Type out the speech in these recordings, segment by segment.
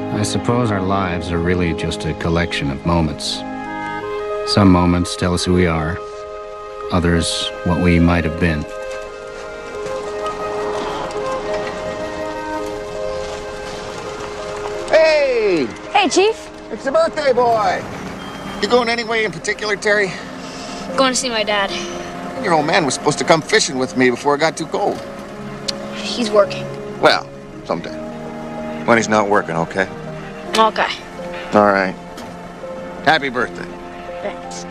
I suppose our lives are really just a collection of moments. Some moments tell us who we are, others what we might have been. Hey! Hey, Chief. It's the birthday boy! You going anywhere in particular, Terry? Going to see my dad. Your old man was supposed to come fishing with me before it got too cold. He's working. Well, someday. When he's not working, okay? Okay. All right. Happy birthday. Thanks.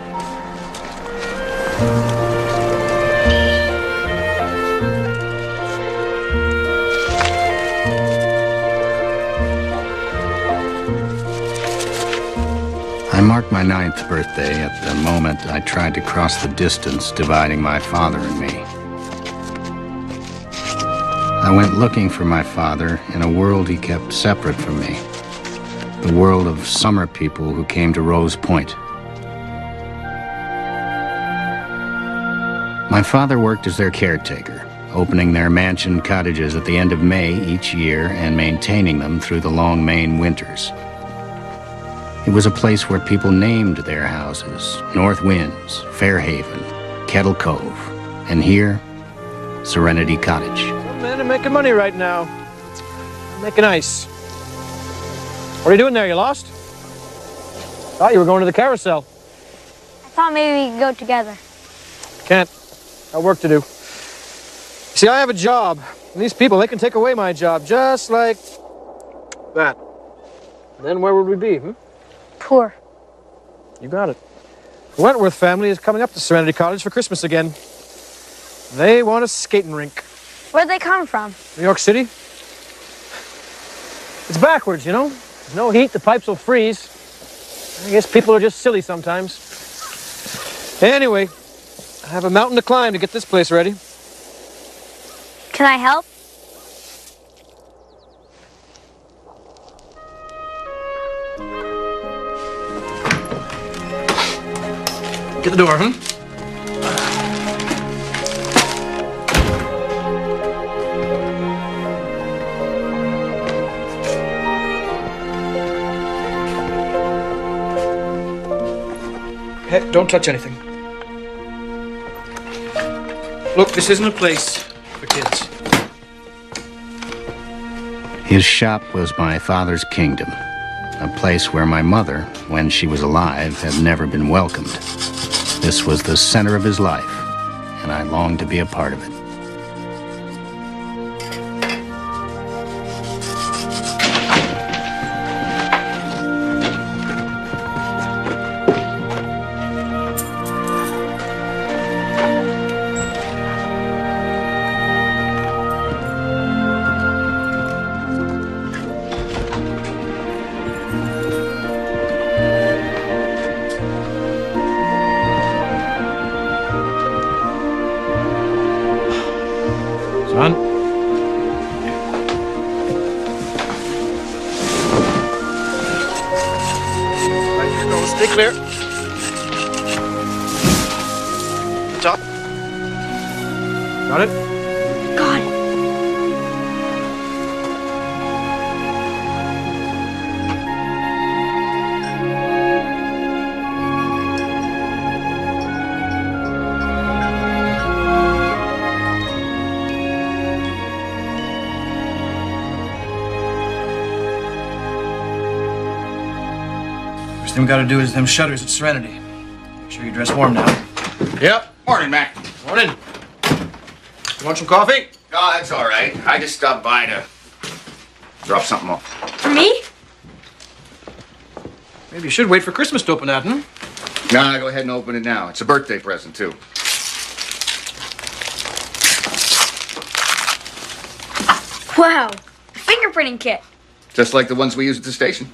I marked my 9th birthday at the moment I tried to cross the distance dividing my father and me. I went looking for my father in a world he kept separate from me. The world of summer people who came to Rose Point. My father worked as their caretaker, opening their mansion cottages at the end of May each year and maintaining them through the long Maine winters. It was a place where people named their houses: North Winds, Fairhaven, Kettle Cove, and here, Serenity Cottage. Some men are making money right now. Making ice. What are you doing there? You lost? Thought you were going to the carousel. I thought maybe we could go together. Can't. Got work to do. See, I have a job. And these people, they can take away my job just like that. And then where would we be, Poor. You got it. The Wentworth family is coming up to Serenity Cottage for Christmas again. They want a skating rink. Where'd they come from? New York City? It's backwards, you know? There's no heat, the pipes will freeze. I guess people are just silly sometimes. Anyway, I have a mountain to climb to get this place ready. Can I help? Get the door, Hey, don't touch anything. Look, this isn't a place for kids. His shop was my father's kingdom, a place where my mother, when she was alive, had never been welcomed. This was the center of his life, and I longed to be a part of it. Son? Right, you go. Stay clear. The top. Got it? Got it. First thing we gotta do is them shutters at Serenity. Make sure you dress warm now. Yep. Morning, Mac. Morning. You want some coffee? Oh, that's all right. I just stopped by to drop something off. For me? Maybe you should wait for Christmas to open that, Nah, go ahead and open it now. It's a birthday present, too. Wow. A fingerprinting kit. Just like the ones we use at the station.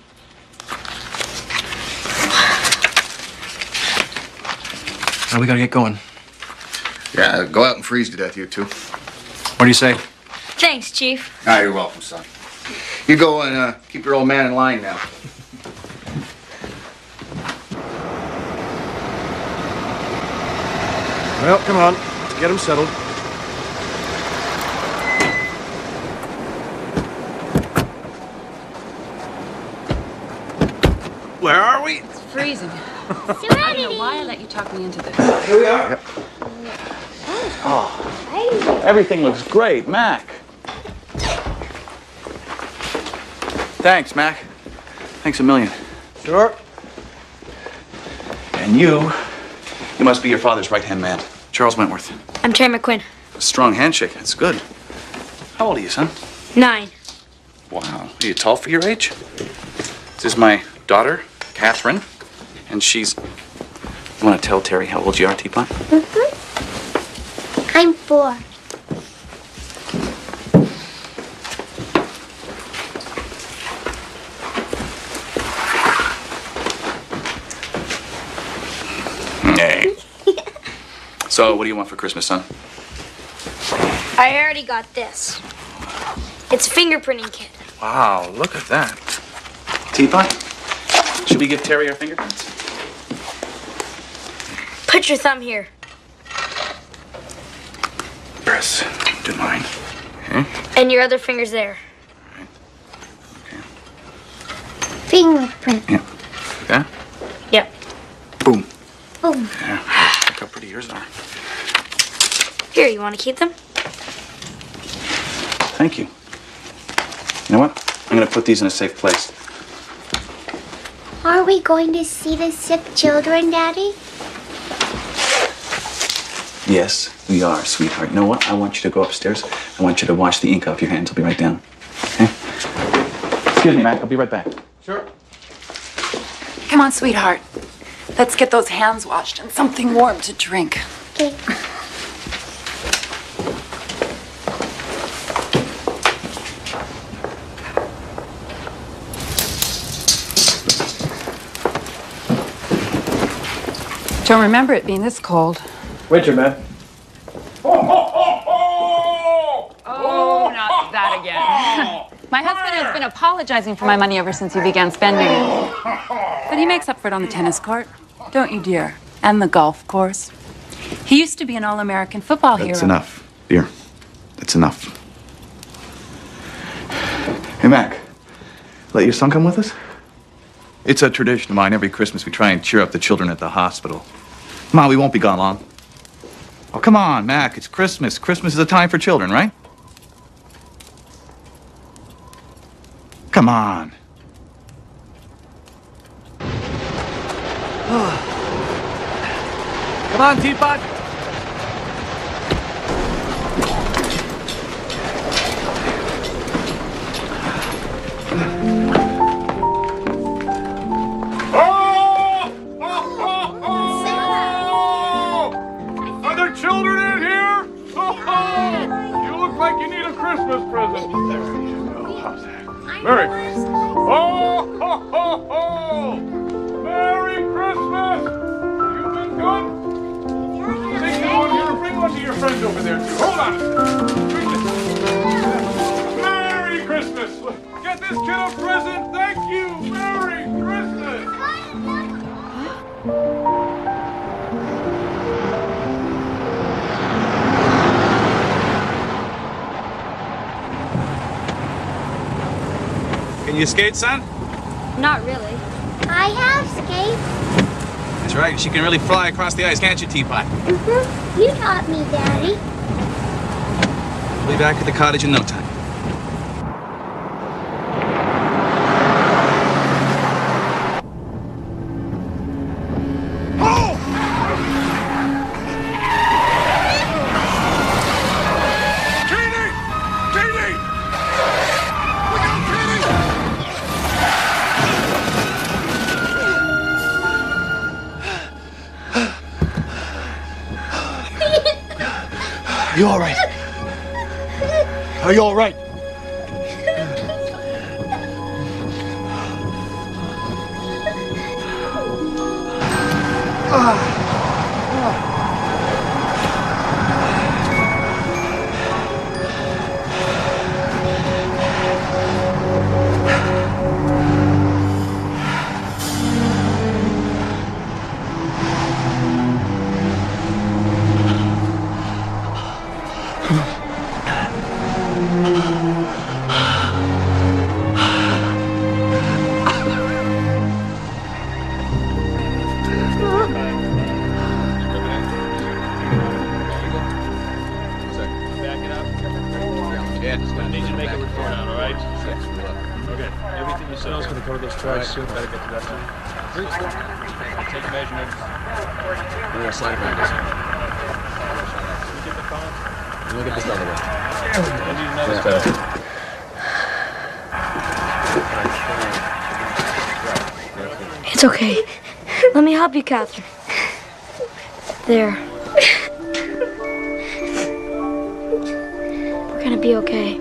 Now we gotta get going. Yeah, go out and freeze to death, you two. What do you say? Thanks, Chief. Ah, you're welcome, son. You go and keep your old man in line now. Well, come on. Let's get him settled. Where are we? It's freezing. I don't know why I let you talk me into this. Here we are. Yep. Oh, everything looks great, Mac. Thanks, Mac. Thanks a million. Sure. And you must be your father's right-hand man, Charles Wentworth. I'm Terry McQuinn. A strong handshake, that's good. How old are you, son? 9. Wow, are you tall for your age? This is my daughter, Catherine, and she's... You want to tell Terry how old you are, Teapot? I'm 4. Hey. So, what do you want for Christmas, son? I already got this. It's a fingerprinting kit. Wow, look at that. Teapot, should we give Terry our fingerprints? Put your thumb here. Press, do mine. Okay. And your other finger's there. Fingerprint. Yeah. Like that? Yep. Boom. Boom. Yeah. Look how pretty yours are. Here, you want to keep them? Thank you. You know what? I'm going to put these in a safe place. Are we going to see the sick children, Daddy? Yes, we are, sweetheart. You know what? I want you to go upstairs. I want you to wash the ink off your hands. I'll be right down. Okay? Excuse me, Mac. I'll be right back. Sure. Come on, sweetheart. Let's get those hands washed and something warm to drink. Okay. Don't remember it being this cold. Winter, man. Oh, not that again. My husband has been apologizing for my money ever since he began spending it. But he makes up for it on the tennis court. Don't you, dear? And the golf course. He used to be an all-American football hero. That's enough, dear. That's enough. Hey, Mac. Let your son come with us? It's a tradition of mine. Every Christmas we try and cheer up the children at the hospital. Come on, we won't be gone long. Oh, come on, Mac. It's Christmas. Christmas is a time for children, right? Come on. Come on, Teapot. Are there children in here? You look like you need a Christmas present. There you go. How's that? Merry. Oh, ho, ho, ho! Merry Christmas! You've been good? Take this one here. Bring one to your friends over there, too. Hold on a second. Bring this. Merry Christmas! Get this kid a present. Thank you. Merry Christmas! Can you skate, son? Not really. I have skates. That's right. She can really fly across the ice, can't you, Teapot? You taught me, Daddy. We'll be back at the cottage in no time. Are you all right? Are you all right? to cover those tracks. Better get to that time. Take measurements. We're gonna slide around this one. Look at this other way. That's better. It's okay. Let me help you, Catherine. There. We're gonna be okay.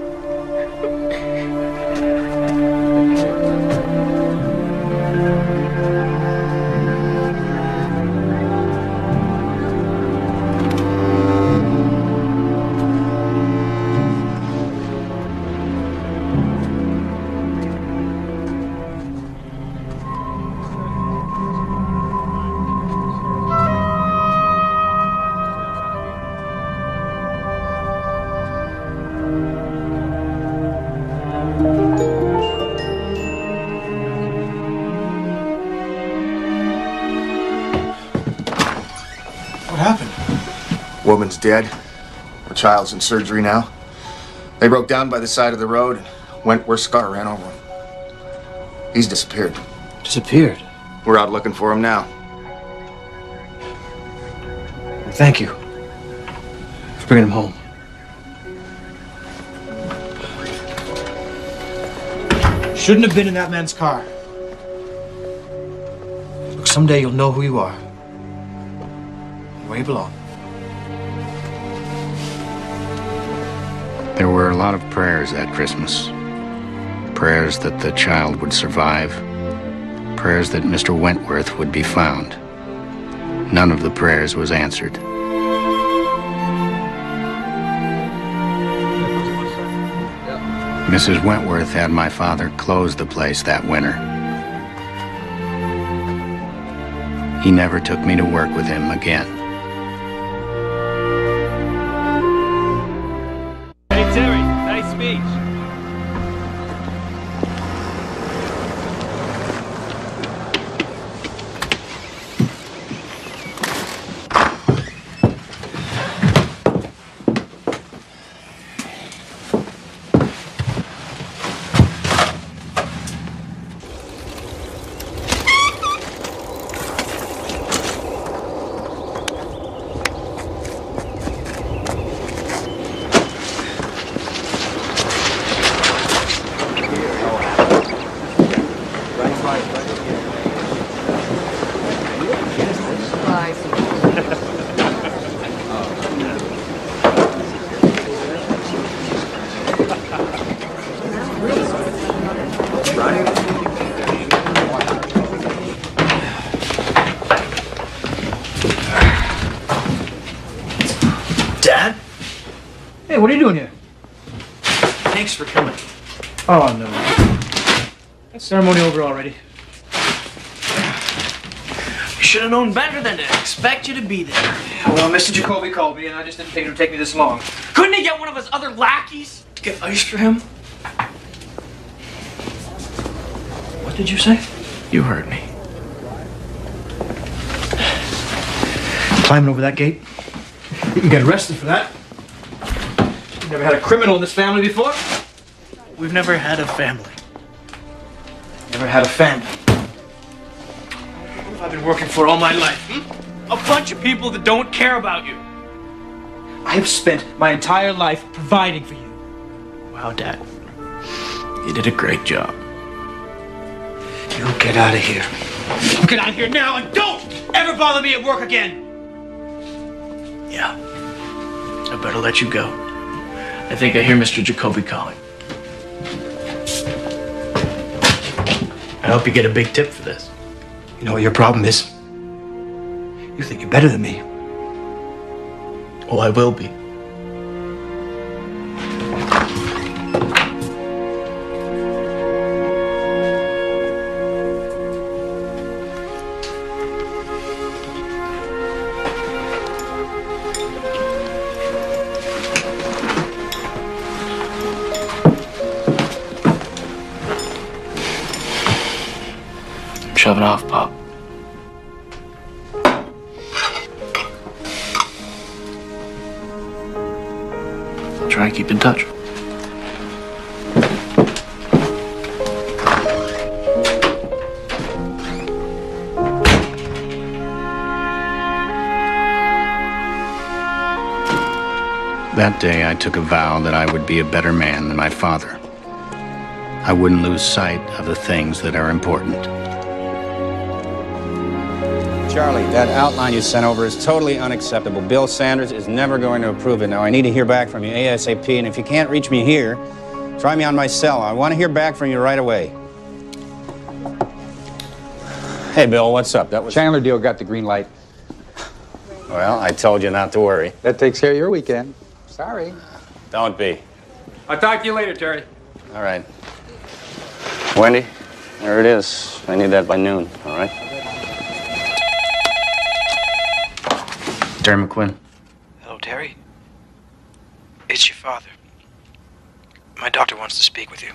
Woman's dead. The child's in surgery now. They broke down by the side of the road and Wentworth's car ran over him. He's disappeared. Disappeared? We're out looking for him now. Thank you for bringing him home. Shouldn't have been in that man's car. Look, someday you'll know who you are. And where you belong. There were a lot of prayers that Christmas. Prayers that the child would survive. Prayers that Mr. Wentworth would be found. None of the prayers was answered. Mrs. Wentworth had my father close the place that winter. He never took me to work with him again. Terry, nice speech. Dad? Hey, what are you doing here? Thanks for coming. Oh, no. That ceremony over already. You should have known better than to expect you to be there. Well, Mr. Jacoby called me, and I just didn't think it would take me this long. Couldn't he get one of his other lackeys to get ice for him? What did you say? You heard me. Climbing over that gate? You can get arrested for that. You've never had a criminal in this family before? We've never had a family. Never had a family. Who have I been working for all my life? A bunch of people that don't care about you. I have spent my entire life providing for you. Wow, Dad. You did a great job. You get out of here. Get out of here now and don't ever bother me at work again. Yeah. I better let you go. I think I hear Mr. Jacoby calling. I hope you get a big tip for this. You know what your problem is? You think you're better than me. Well, I will be. Shove it off, Pop. Try and keep in touch. That day, I took a vow that I would be a better man than my father. I wouldn't lose sight of the things that are important. Charlie, that outline you sent over is totally unacceptable. Bill Sanders is never going to approve it. Now, I need to hear back from you ASAP, and if you can't reach me here, try me on my cell. I want to hear back from you right away. Hey, Bill, what's up? That was... Chandler deal got the green light. Well, I told you not to worry. That takes care of your weekend. Sorry. Don't be. I'll talk to you later, Terry. All right. Wendy, there it is. I need that by noon, all right? Terry McQuinn. Hello, Terry. It's your father. My doctor wants to speak with you.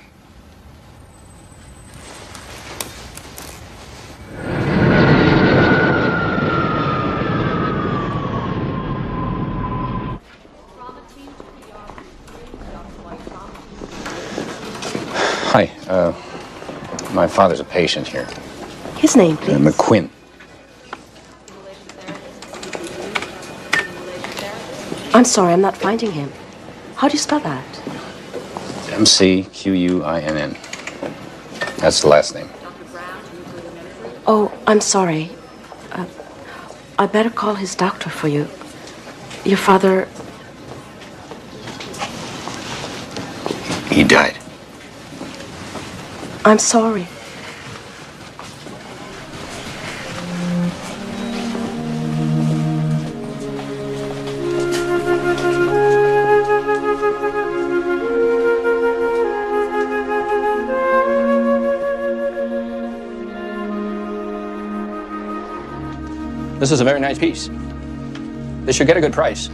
Hi, my father's a patient here. His name, please? McQuinn. I'm sorry, I'm not finding him. How do you spell that? McQuinn. That's the last name. Oh, I'm sorry. I better call his doctor for you. Your father... He died. I'm sorry. This is a very nice piece. This should get a good price.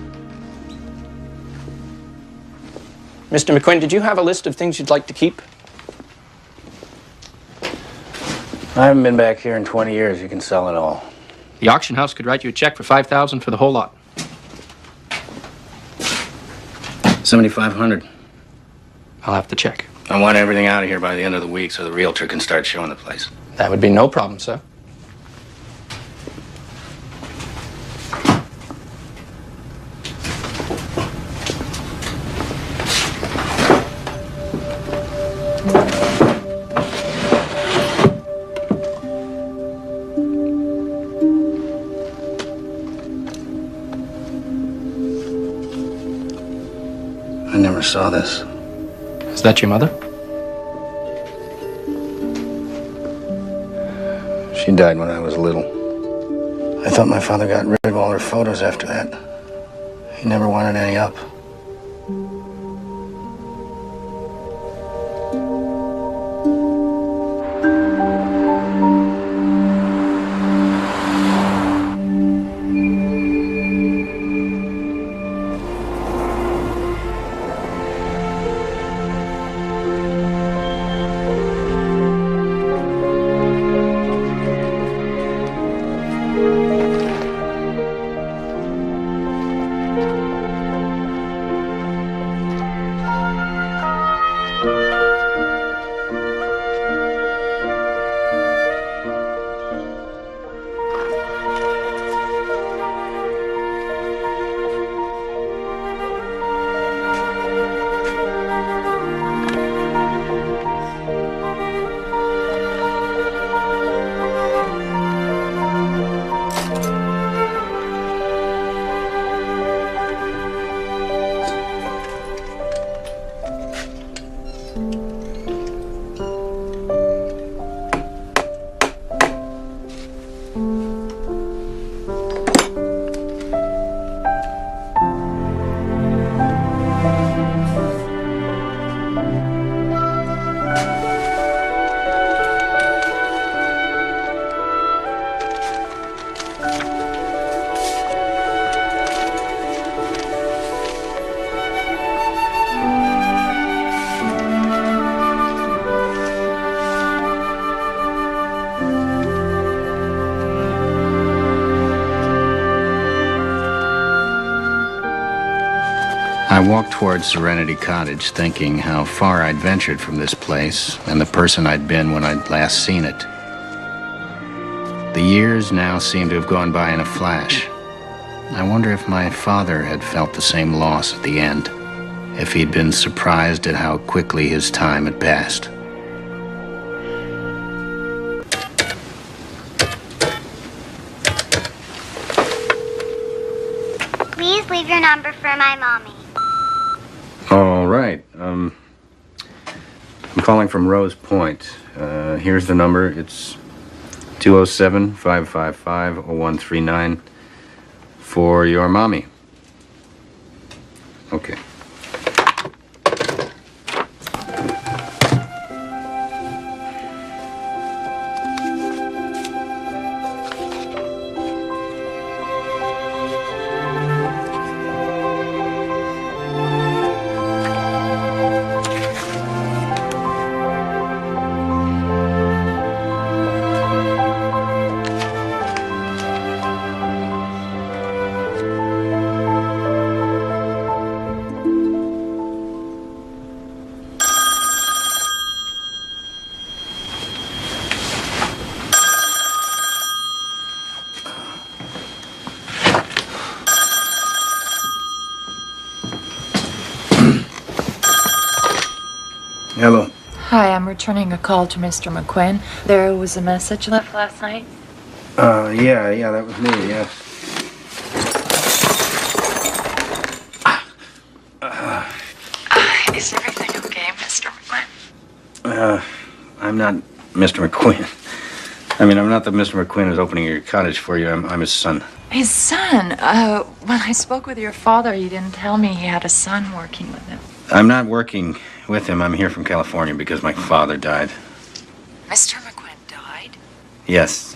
Mr. McQuinn, did you have a list of things you'd like to keep? I haven't been back here in 20 years. You can sell it all. The auction house could write you a check for $5,000 for the whole lot. 7,500. I'll have to check. I want everything out of here by the end of the week so the realtor can start showing the place. That would be no problem, sir. I never saw this. Is that your mother? She died when I was little. I thought my father got rid of all her photos after that. He never wanted any up. I walked towards Serenity Cottage thinking how far I'd ventured from this place and the person I'd been when I'd last seen it. The years now seemed to have gone by in a flash. I wonder if my father had felt the same loss at the end, if he'd been surprised at how quickly his time had passed. Please leave your number for my mommy. All right. I'm calling from Rose Point. Here's the number. It's 207-555-0139 for your mommy. Okay. Hello. Hi, I'm returning a call to Mr. McQuinn. There was a message left last night. Yeah, that was me, yes. Is everything okay, Mr. McQuinn? I'm not Mr. McQuinn. I mean, I'm not the Mr. McQuinn who's opening your cottage for you. I'm his son. His son? When I spoke with your father, he didn't tell me he had a son working with him. I'm not working with him. I'm here from California because my father died. Mr. McQuinn died? Yes.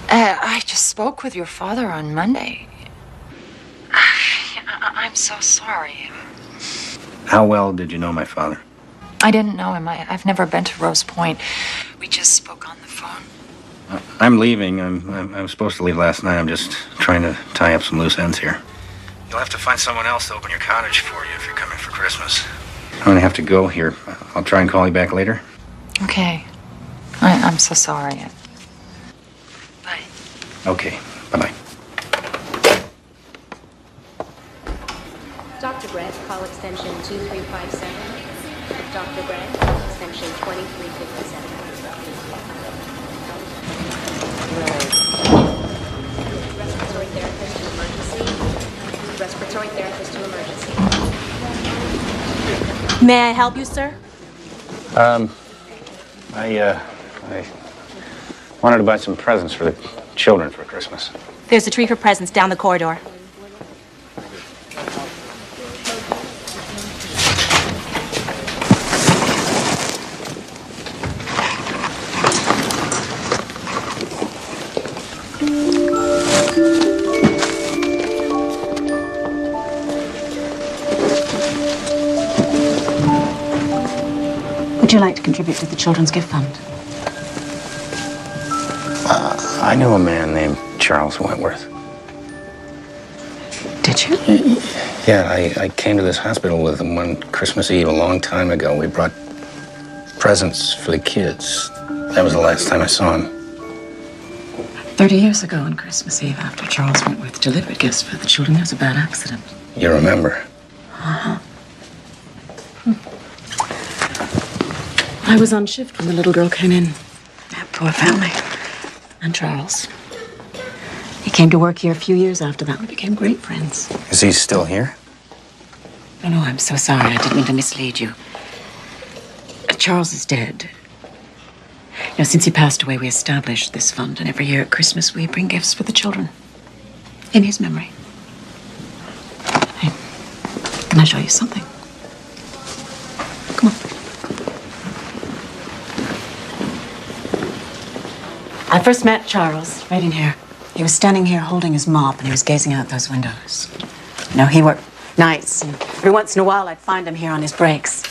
I just spoke with your father on Monday. I'm so sorry. How well did you know my father? I didn't know him. I've never been to Rose Point. We just spoke on the phone. I'm leaving. I was supposed to leave last night. I'm just trying to tie up some loose ends here. You'll have to find someone else to open your cottage for you if you're coming for Christmas. I'm gonna have to go here. I'll try and call you back later. Okay. I'm so sorry. Bye. Okay. Bye-bye. Dr. Brett, call extension 2357. Dr. Brett, extension 2357. Respiratory therapist to emergency. Respiratory therapist to emergency. May I help you, sir? I wanted to buy some presents for the children for Christmas. There's a tree for presents down the corridor. Would you like to contribute to the Children's Gift Fund? I knew a man named Charles Wentworth. Did you? Yeah, I came to this hospital with him one Christmas Eve a long time ago. We brought presents for the kids. That was the last time I saw him. 30 years ago on Christmas Eve, after Charles Wentworth delivered gifts for the children, there was a bad accident. You remember? Uh-huh. I was on shift when the little girl came in. That poor family. And Charles. He came to work here a few years after that. We became great friends. Is he still here? Oh, no, I'm so sorry. I didn't mean to mislead you. Charles is dead. You know, since he passed away, we established this fund, and every year at Christmas, we bring gifts for the children. In his memory. Hey, can I show you something? Come on. I first met Charles right in here. He was standing here holding his mop, and he was gazing out those windows. You know, he worked nights, and every once in a while, I'd find him here on his breaks.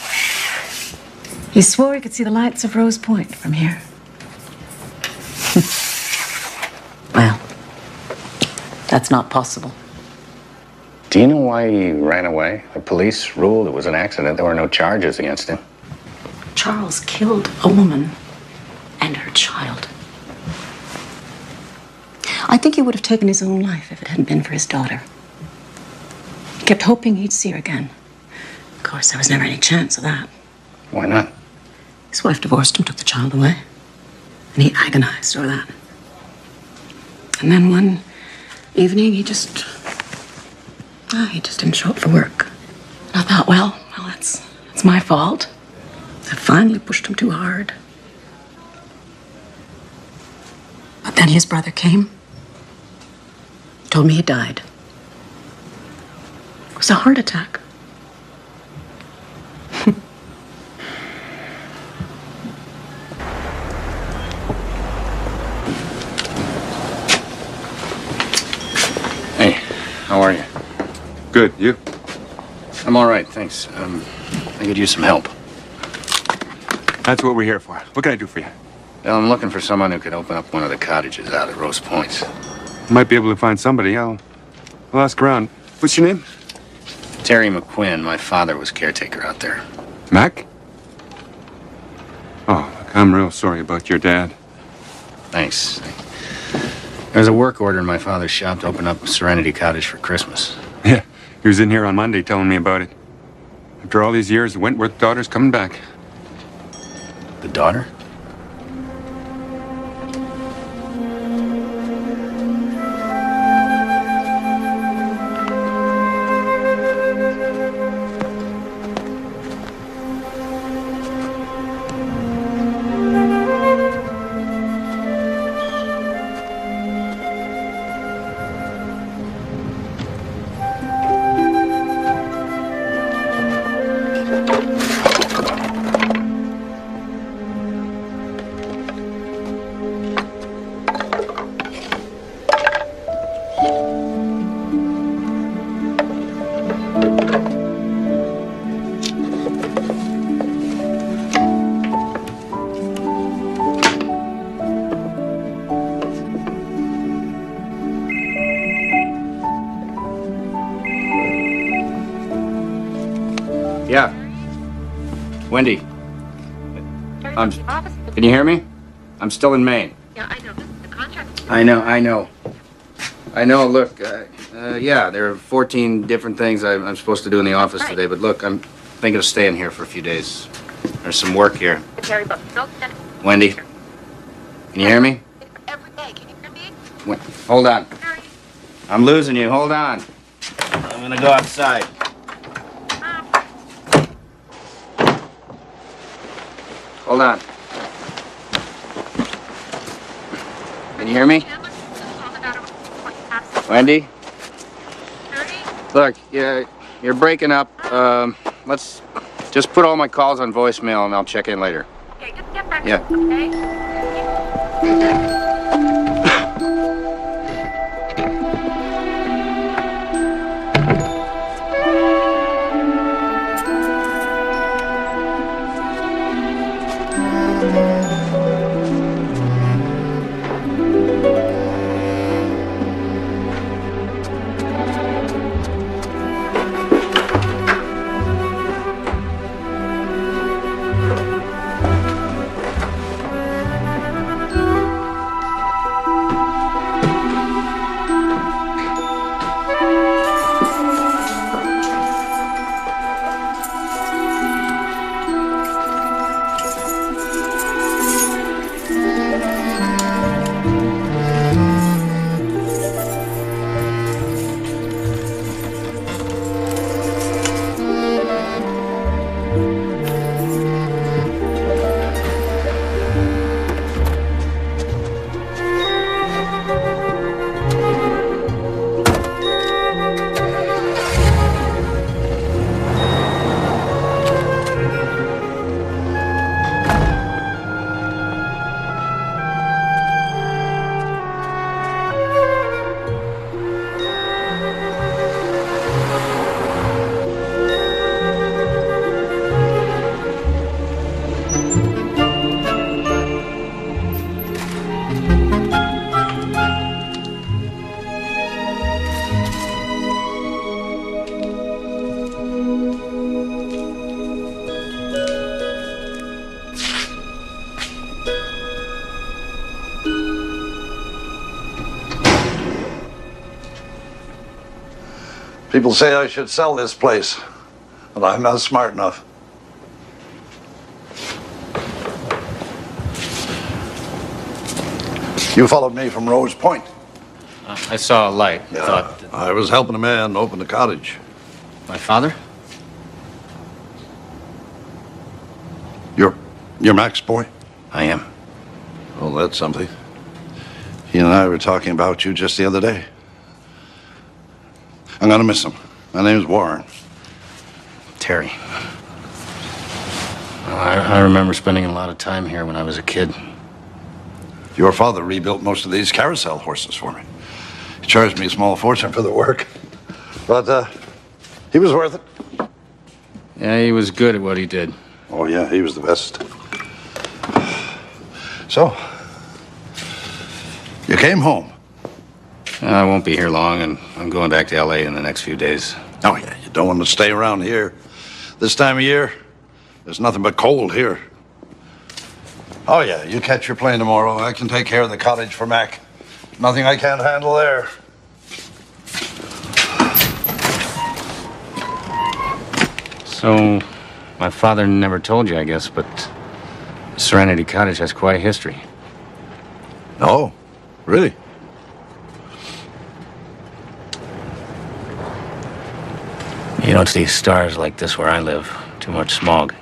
He swore he could see the lights of Rose Point from here. Well, that's not possible. Do you know why he ran away? The police ruled it was an accident. There were no charges against him. Charles killed a woman and her child. I think he would have taken his own life if it hadn't been for his daughter. He kept hoping he'd see her again. Of course, there was never any chance of that. Why not? His wife divorced him, took the child away. And he agonized over that. And then one evening, he just didn't show up for work. And I thought, well, that's my fault. I finally pushed him too hard. But then his brother came, told me he died. It was a heart attack. Hey, how are you? Good, you? I'm all right, thanks. I could use some help. That's what we're here for. What can I do for you? Well, I'm looking for someone who could open up one of the cottages out at Rose Points. Might be able to find somebody. I'll ask around. What's your name? Terry McQuinn. My father was caretaker out there. Mac? Oh, look, I'm real sorry about your dad. Thanks. There's a work order in my father's shop to open up Serenity Cottage for Christmas. Yeah, he was in here on Monday telling me about it. After all these years, the Wentworth daughter's coming back. The daughter? Yeah. Wendy. Can you hear me? I'm still in Maine. Yeah, I know. The contract. I know. Look, yeah, there are 14 different things I'm supposed to do in the office today, but look, I'm thinking of staying here for a few days. There's some work here. Wendy, can you hear me? Every day. Can you hear me? Hold on. I'm losing you. Hold on. I'm gonna go outside. Hold on. Can you hear me? Wendy? Look, you're breaking up. Let's just put all my calls on voicemail and I'll check in later. Okay, just get back. Yeah. Okay? People say I should sell this place, but I'm not smart enough. You followed me from Rose Point. I saw a light. Yeah, Thought that... I was helping a man open the cottage. My father? You're Mac's boy? I am. Well, that's something. He and I were talking about you just the other day. I'm gonna miss him. My name's Warren. Terry. I remember spending a lot of time here when I was a kid. Your father rebuilt most of these carousel horses for me. He charged me a small fortune for the work. But, he was worth it. Yeah, he was good at what he did. Oh, yeah, he was the best. So, you came home. I won't be here long, and I'm going back to L.A. in the next few days. Oh, yeah, you don't want to stay around here. This time of year, there's nothing but cold here. Oh, yeah, you catch your plane tomorrow. I can take care of the cottage for Mac. Nothing I can't handle there. So, my father never told you, I guess, but Serenity Cottage has quite a history. Oh, really? You don't see stars like this where I live. Too much smog.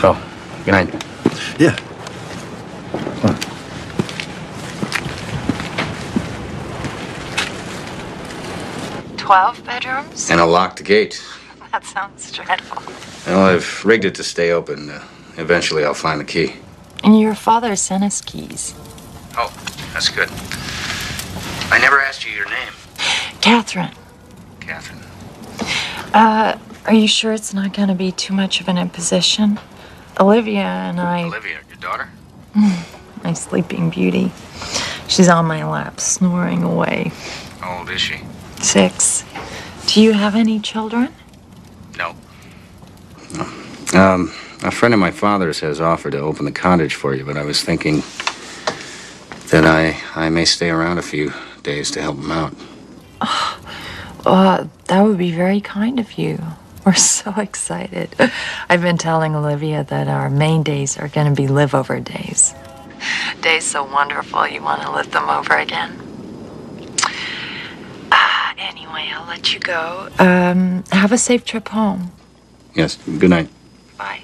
Oh, good night. Yeah. 12 bedrooms? And a locked gate. That sounds dreadful. Well, I've rigged it to stay open. Eventually, I'll find the key. And your father sent us keys. Oh, that's good. I never asked you your name. Catherine. Catherine. Are you sure it's not going to be too much of an imposition? Olivia and I... Olivia, your daughter? My sleeping beauty. She's on my lap, snoring away. How old is she? 6. Do you have any children? No. A friend of my father's has offered to open the cottage for you, but I was thinking that I may stay around a few days to help him out. That would be very kind of you. We're so excited. I've been telling Olivia that our main days are going to be live-over days. Days so wonderful, you want to live them over again. Anyway, I'll let you go. Have a safe trip home. Yes, good night. Bye.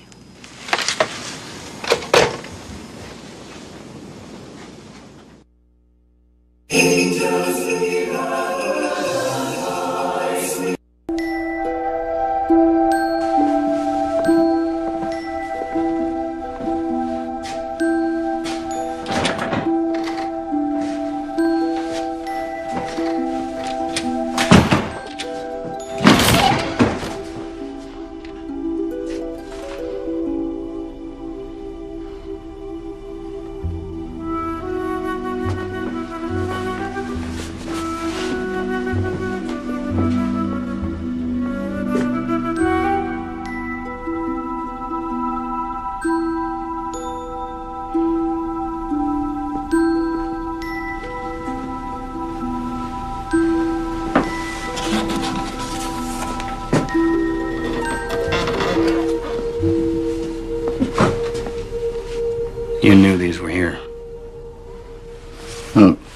You knew these were here.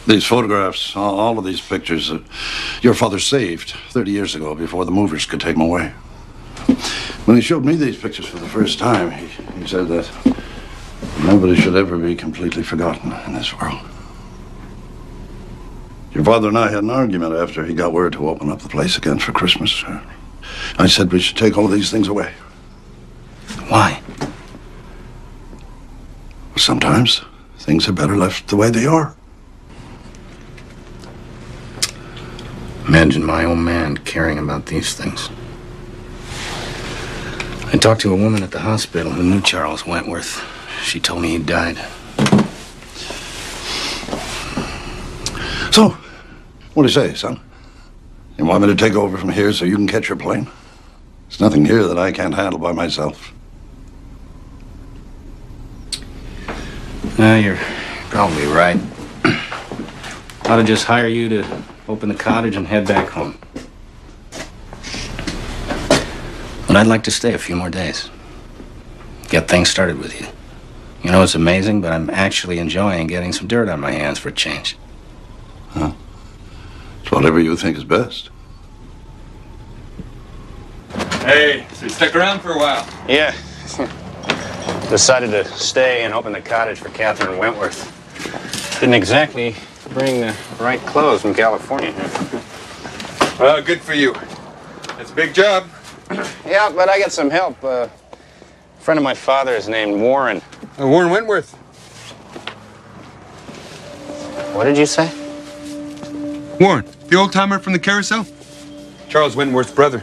These photographs, all of these pictures, your father saved 30 years ago before the movers could take them away. When he showed me these pictures for the first time, he said that nobody should ever be completely forgotten in this world. Your father and I had an argument after he got word to open up the place again for Christmas. I said we should take all these things away. Why? Sometimes things are better left the way they are. Imagine my old man caring about these things. I talked to a woman at the hospital who knew Charles Wentworth. She told me he died. So, what do you say, son? You want me to take over from here so you can catch your plane? There's nothing here that I can't handle by myself. You're probably right. Ought to just hire you to open the cottage and head back home. But I'd like to stay a few more days. Get things started with you. You know, it's amazing, but I'm actually enjoying getting some dirt on my hands for a change. Huh? It's whatever you think is best. Hey, so you stuck around for a while? Yeah. Decided to stay and open the cottage for Catherine Wentworth. Didn't exactly bring the right clothes from California. Well, good for you. That's a big job. Yeah, but I got some help. A friend of my father's named Warren. Warren Wentworth. What did you say? Warren, the old timer from the carousel? Charles Wentworth's brother.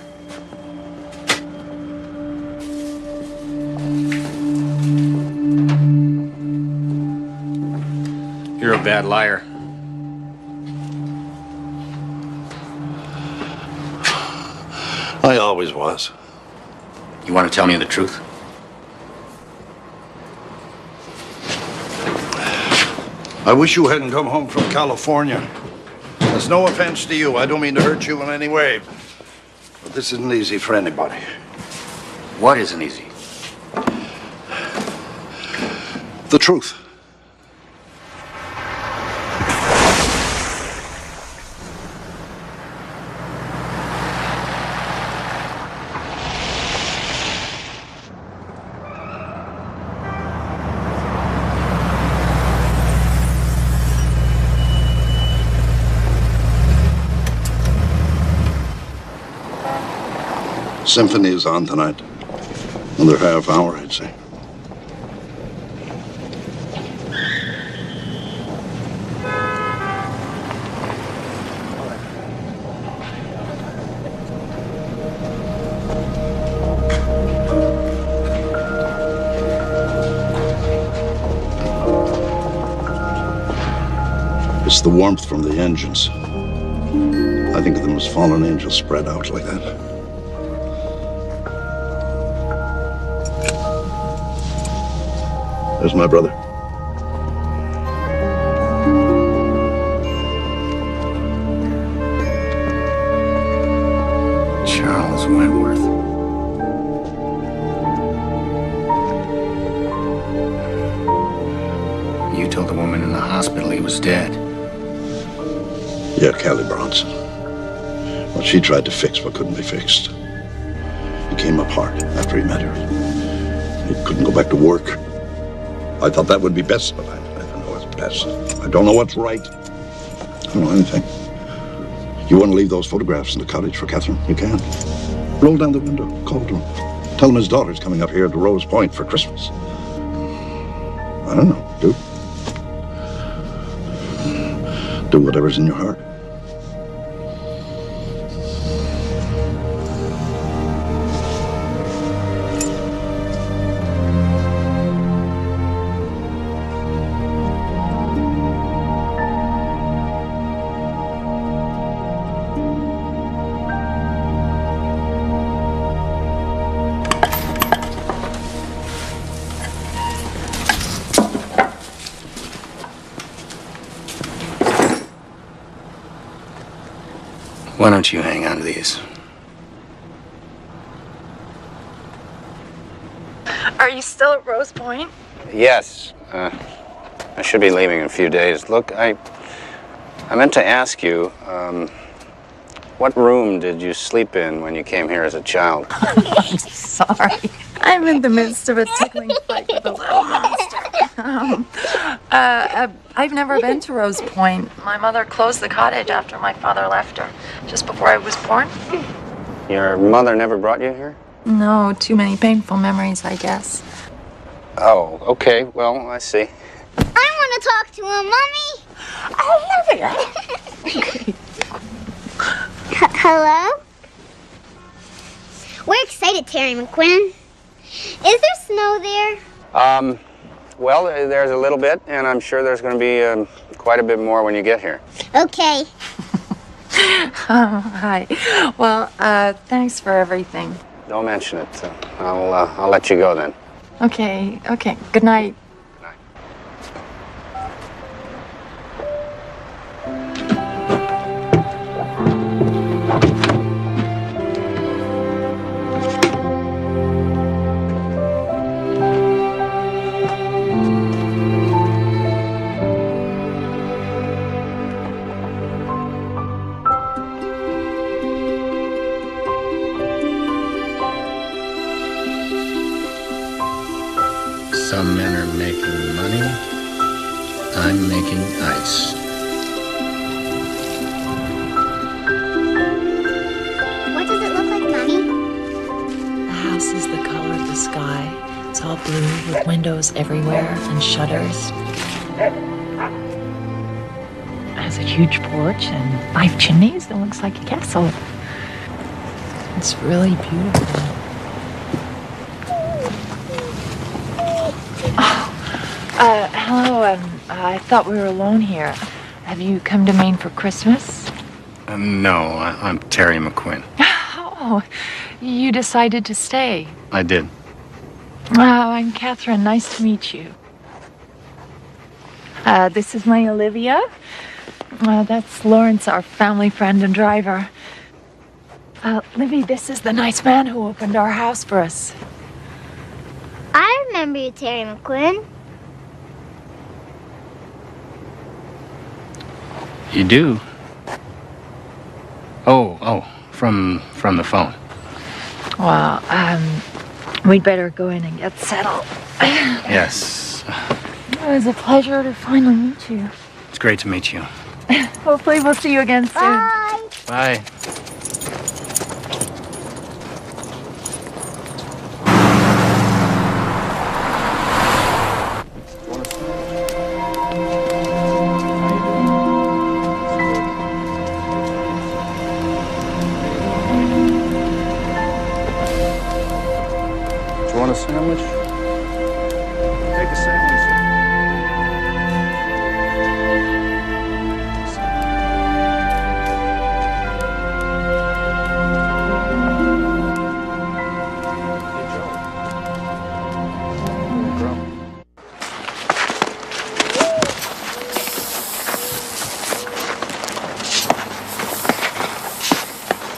You're a bad liar. I always was. You want to tell me the truth? I wish you hadn't come home from California. There's no offense to you. I don't mean to hurt you in any way. But this isn't easy for anybody. What isn't easy? The truth. Symphony is on tonight. Another half hour, I'd say. It's the warmth from the engines. I think of them as fallen angels spread out like that. There's my brother. Charles Wentworth. You told the woman in the hospital he was dead. Yeah, Callie Bronson. Well, she tried to fix what couldn't be fixed. He came apart after he met her. He couldn't go back to work. I thought that would be best, but I don't know what's best. I don't know what's right. I don't know anything. You want to leave those photographs in the cottage for Catherine? You can. Roll down the window, call to him. Tell him his daughter's coming up here to Rose Point for Christmas. I don't know, do whatever's in your heart. Why don't you hang on to these? Are you still at Rose Point? Yes. I should be leaving in a few days. Look, I meant to ask you, what room did you sleep in when you came here as a child? I'm sorry. I'm in the midst of a tickling fight with a little monster. I've never been to Rose Point. My mother closed the cottage after my father left her, just before I was born. Your mother never brought you here? No, too many painful memories, I guess. Oh, okay. Well, I see. I want to talk to him, Mommy. I love it. Hello? We're excited, Terry McQuinn. Is there snow there? Well, there's a little bit, and I'm sure there's going to be quite a bit more when you get here. Okay. Hi. Well, thanks for everything. Don't mention it. I'll let you go then. Okay. Good night. some men are making money, I'm making ice. What does it look like, Mommy? The house is the color of the sky. It's all blue with windows everywhere and shutters. It has a huge porch and 5 chimneys that looks like a castle. It's really beautiful. Hello, I thought we were alone here. Have you come to Maine for Christmas? No, I'm Terry McQuinn. Oh, you decided to stay. I did. Oh, I'm Catherine. Nice to meet you. This is my Olivia. That's Lawrence, our family friend and driver. Livy, this is the nice man who opened our house for us. I remember you, Terry McQuinn. You do? Oh, from the phone. Well, we'd better go in and get settled. Yes. It was a pleasure to finally meet you. It's great to meet you. Hopefully we'll see you again soon. Bye. Bye. Do you want a sandwich? Take a sandwich.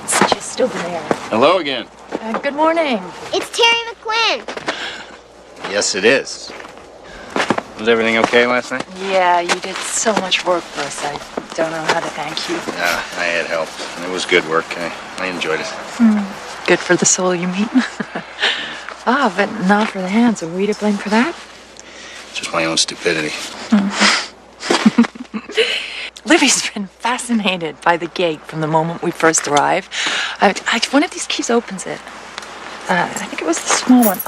It's just over there. Hello again. Good morning. It's Terry McQuinn. Yes, it is. Was everything okay last night? Yeah, you did so much work for us. I don't know how to thank you. I had help. It was good work. I enjoyed it. Good for the soul you meet. But not for the hands. Are we to blame for that? Just my own stupidity. Livy's been fascinated by the gate from the moment we first arrived. One of these keys opens it. I think it was the small one.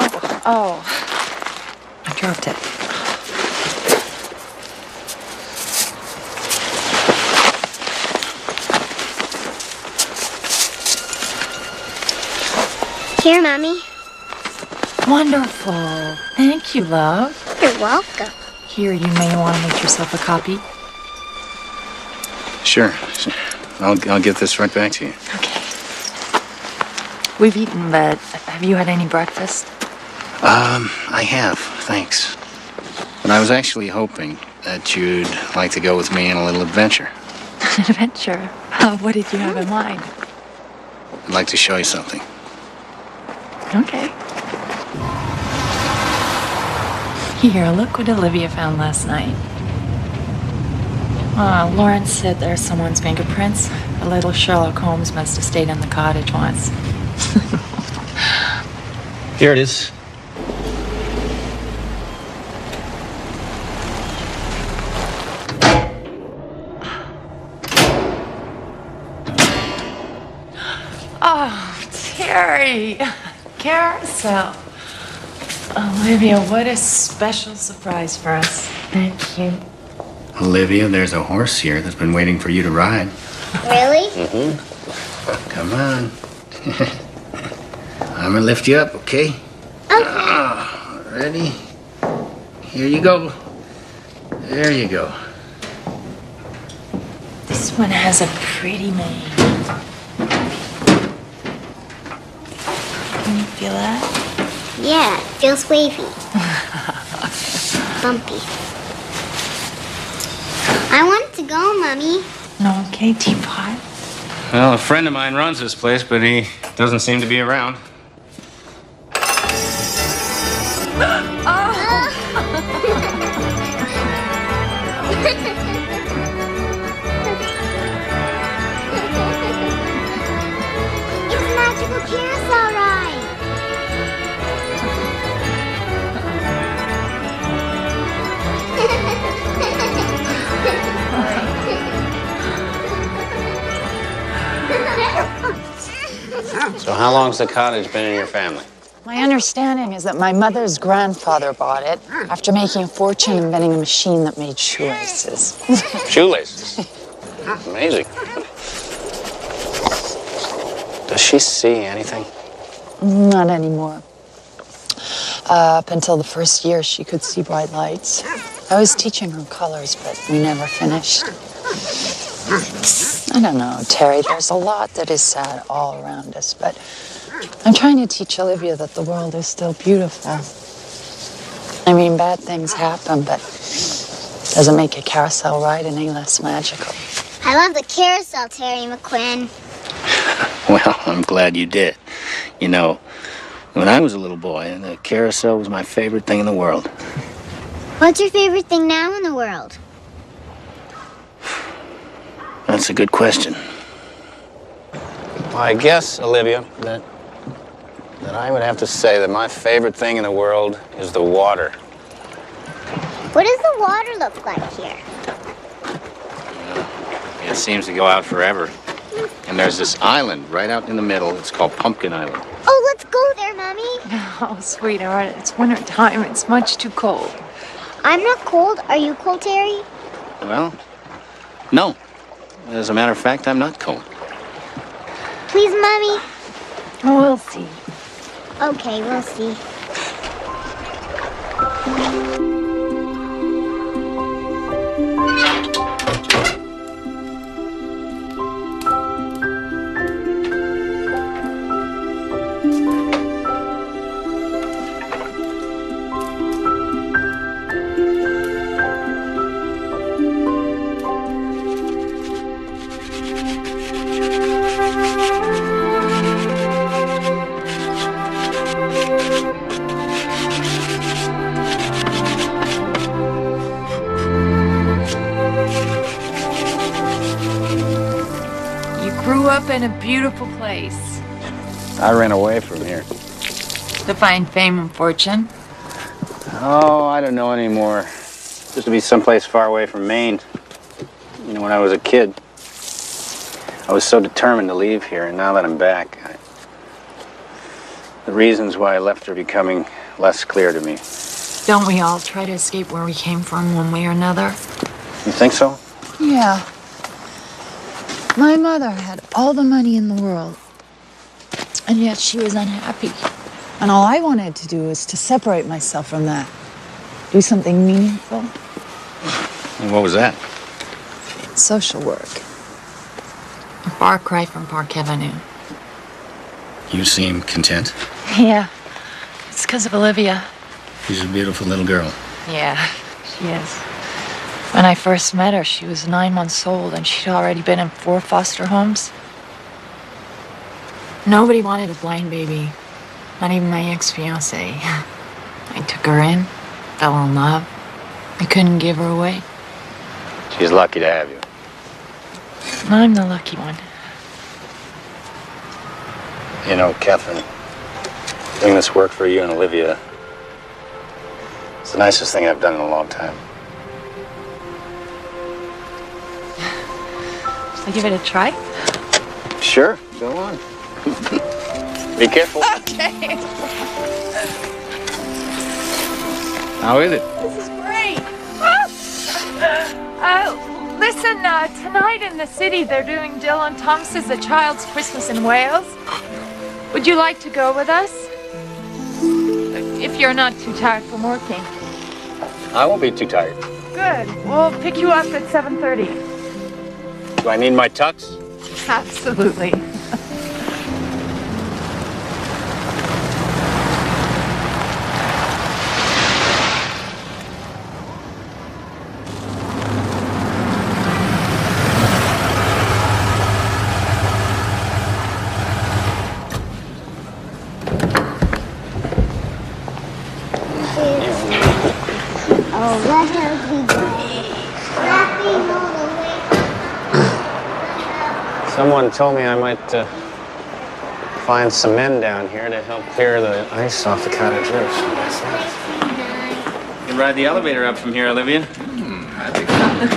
Oh. I dropped it. Here, Mommy. Wonderful. Thank you, love. You're welcome. Here, you may want to make yourself a copy. Sure. I'll get this right back to you. Okay. We've eaten, but have you had any breakfast? I have, thanks. But I was actually hoping that you'd like to go with me on a little adventure. An adventure? What did you have in mind? I'd like to show you something. Okay. Here, look what Olivia found last night. Lawrence said there's someone's fingerprints. A little Sherlock Holmes must have stayed in the cottage once. Here it is. Oh, Terry. Carousel. Olivia, what a special surprise for us. Thank you. Olivia, there's a horse here that's been waiting for you to ride. Really? Mm-hmm. Come on. I'm gonna lift you up, okay? Okay. Ready? Here you go. There you go. This one has a pretty mane. Can you feel that? Yeah, it feels wavy. Bumpy. I want to go, Mommy. No, okay, teapot. Well, a friend of mine runs this place, but he doesn't seem to be around. It's a magical carousel ride. how long's the cottage been in your family? My understanding is that my mother's grandfather bought it after making a fortune inventing a machine that made shoelaces. Shoelaces? Amazing. Does she see anything? Not anymore. Up until the first year, she could see bright lights. I was teaching her colors, but we never finished. I don't know, Terry, there's a lot that is sad all around us, but I'm trying to teach Olivia that the world is still beautiful. I mean, bad things happen, but it doesn't make a carousel ride any less magical. I love the carousel, Terry McQuinn. Well, I'm glad you did. You know, when I was a little boy, the carousel was my favorite thing in the world. What's your favorite thing now in the world? That's a good question. Well, I guess, Olivia, that I would have to say that my favorite thing in the world is the water. What does the water look like here? It seems to go out forever. And there's this island right out in the middle. It's called Pumpkin Island. Oh, let's go there, Mommy. Oh, sweetheart, it's winter time. It's much too cold. I'm not cold. Are you cold, Terry? Well, no. As a matter of fact, I'm not cold. Please, Mommy. Oh, we'll see. Okay, we'll see. Grew up in a beautiful place. I ran away from here. To find fame and fortune. Oh, I don't know anymore. Just to be someplace far away from Maine. You know, when I was a kid, I was so determined to leave here, and now that I'm back, the reasons why I left are becoming less clear to me. Don't we all try to escape where we came from one way or another? You think so? Yeah. My mother had all the money in the world, and yet she was unhappy. And all I wanted to do was to separate myself from that. Do something meaningful. And what was that? Social work. A far cry from Park Avenue. You seem content. Yeah. It's because of Olivia. She's a beautiful little girl. Yeah, she is. When I first met her, she was 9 months old, and she'd already been in 4 foster homes. Nobody wanted a blind baby, not even my ex-fiancé. I took her in, fell in love. I couldn't give her away. She's lucky to have you. I'm the lucky one. You know, Catherine, doing this work for you and Olivia, it's the nicest thing I've done in a long time. Shall I give it a try? Sure, go on. Be careful. Okay. How is it? This is great. Listen, tonight in the city they're doing Dylan Thomas's A Child's Christmas in Wales. Would you like to go with us? If you're not too tired from working. I won't be too tired. Good. We'll pick you up at 7:30. Do I need my tux? Absolutely. Oh, let her be laughing all the way. Someone told me I might find some men down here to help clear the ice off the cottage roof. You can ride the elevator up from here, Olivia. That'd be fun.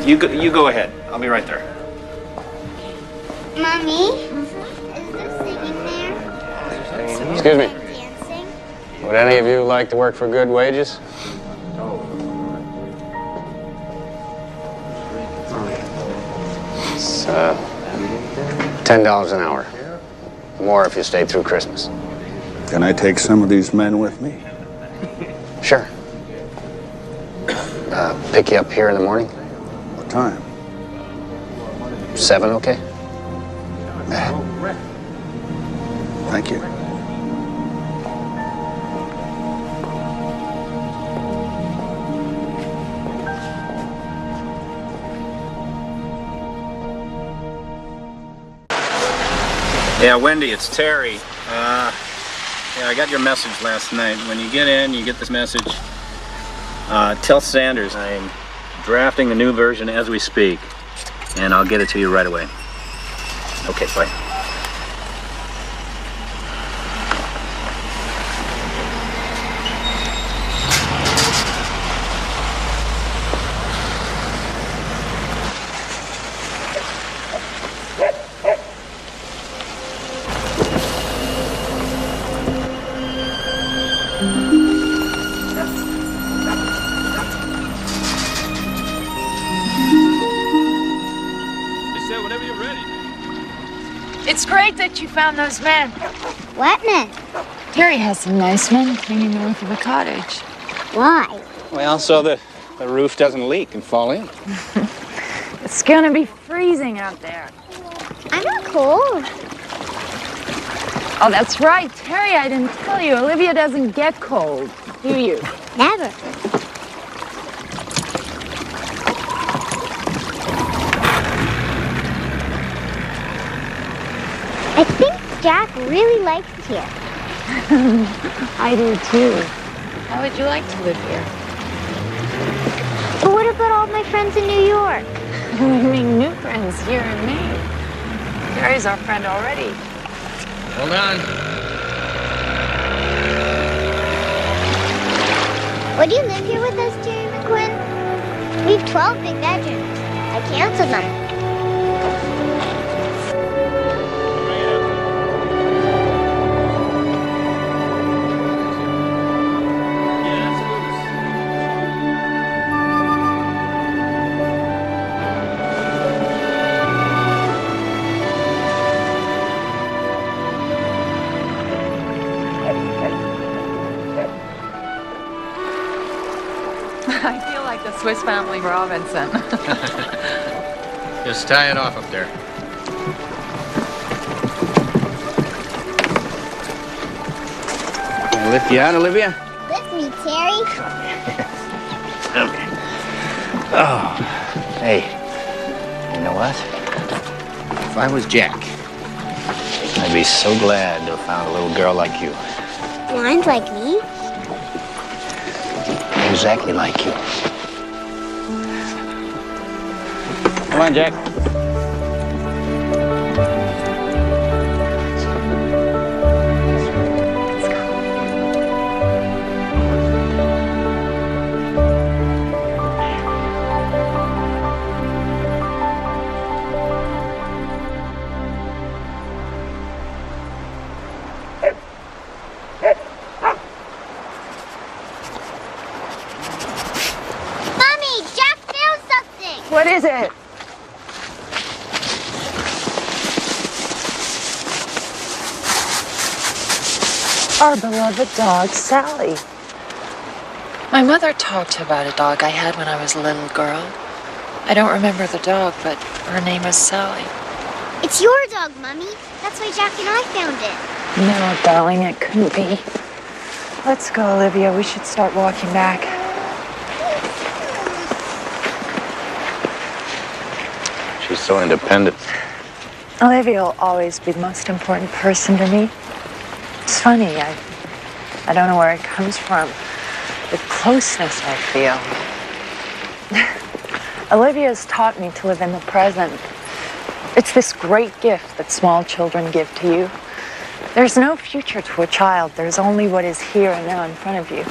You go ahead. I'll be right there. Mommy, is there singing there? Excuse me. Dancing? Would any of you like to work for good wages? It's $10 an hour. More if you stay through Christmas. Can I take some of these men with me? Sure. Pick you up here in the morning? What time? 7, okay? Thank you. Yeah, Wendy, it's Terry. Yeah, I got your message last night. When you get in, you get this message. Tell Sanders I'm drafting the new version as we speak, and I'll get it to you right away. Okay, bye. It's great that you found those men. What men? Terry has some nice men cleaning the roof of the cottage. Why? Well, so the roof doesn't leak and fall in. It's gonna be freezing out there. I'm not cold. Oh, that's right. Terry, I didn't tell you. Olivia doesn't get cold, do you? Never. I think Jack really likes it here. I do too. How would you like to live here? But what about all my friends in New York? We make new friends here in Maine. Terry's our friend already. Hold on. Would you live here with us, Jerry McQuinn? We have 12 big bedrooms. I canceled them. I feel like the Swiss Family Robinson. Just tie it off up there. Can I lift you out, Olivia? Lift me, Terry. Okay. Oh, hey, you know what? If I was Jack, I'd be so glad to have found a little girl like you. Blind like me? Exactly like you. Come on, Jack. What is it? Our beloved dog, Sally. My mother talked about a dog I had when I was a little girl. I don't remember the dog, but her name was Sally. It's your dog, Mummy. That's why Jack and I found it. No, darling, it couldn't be. Let's go, Olivia. We should start walking back. She's so independent. Olivia will always be the most important person to me. It's funny, I don't know where it comes from. The closeness I feel. Olivia's taught me to live in the present. It's this great gift that small children give to you. There's no future to a child. There's only what is here and now in front of you.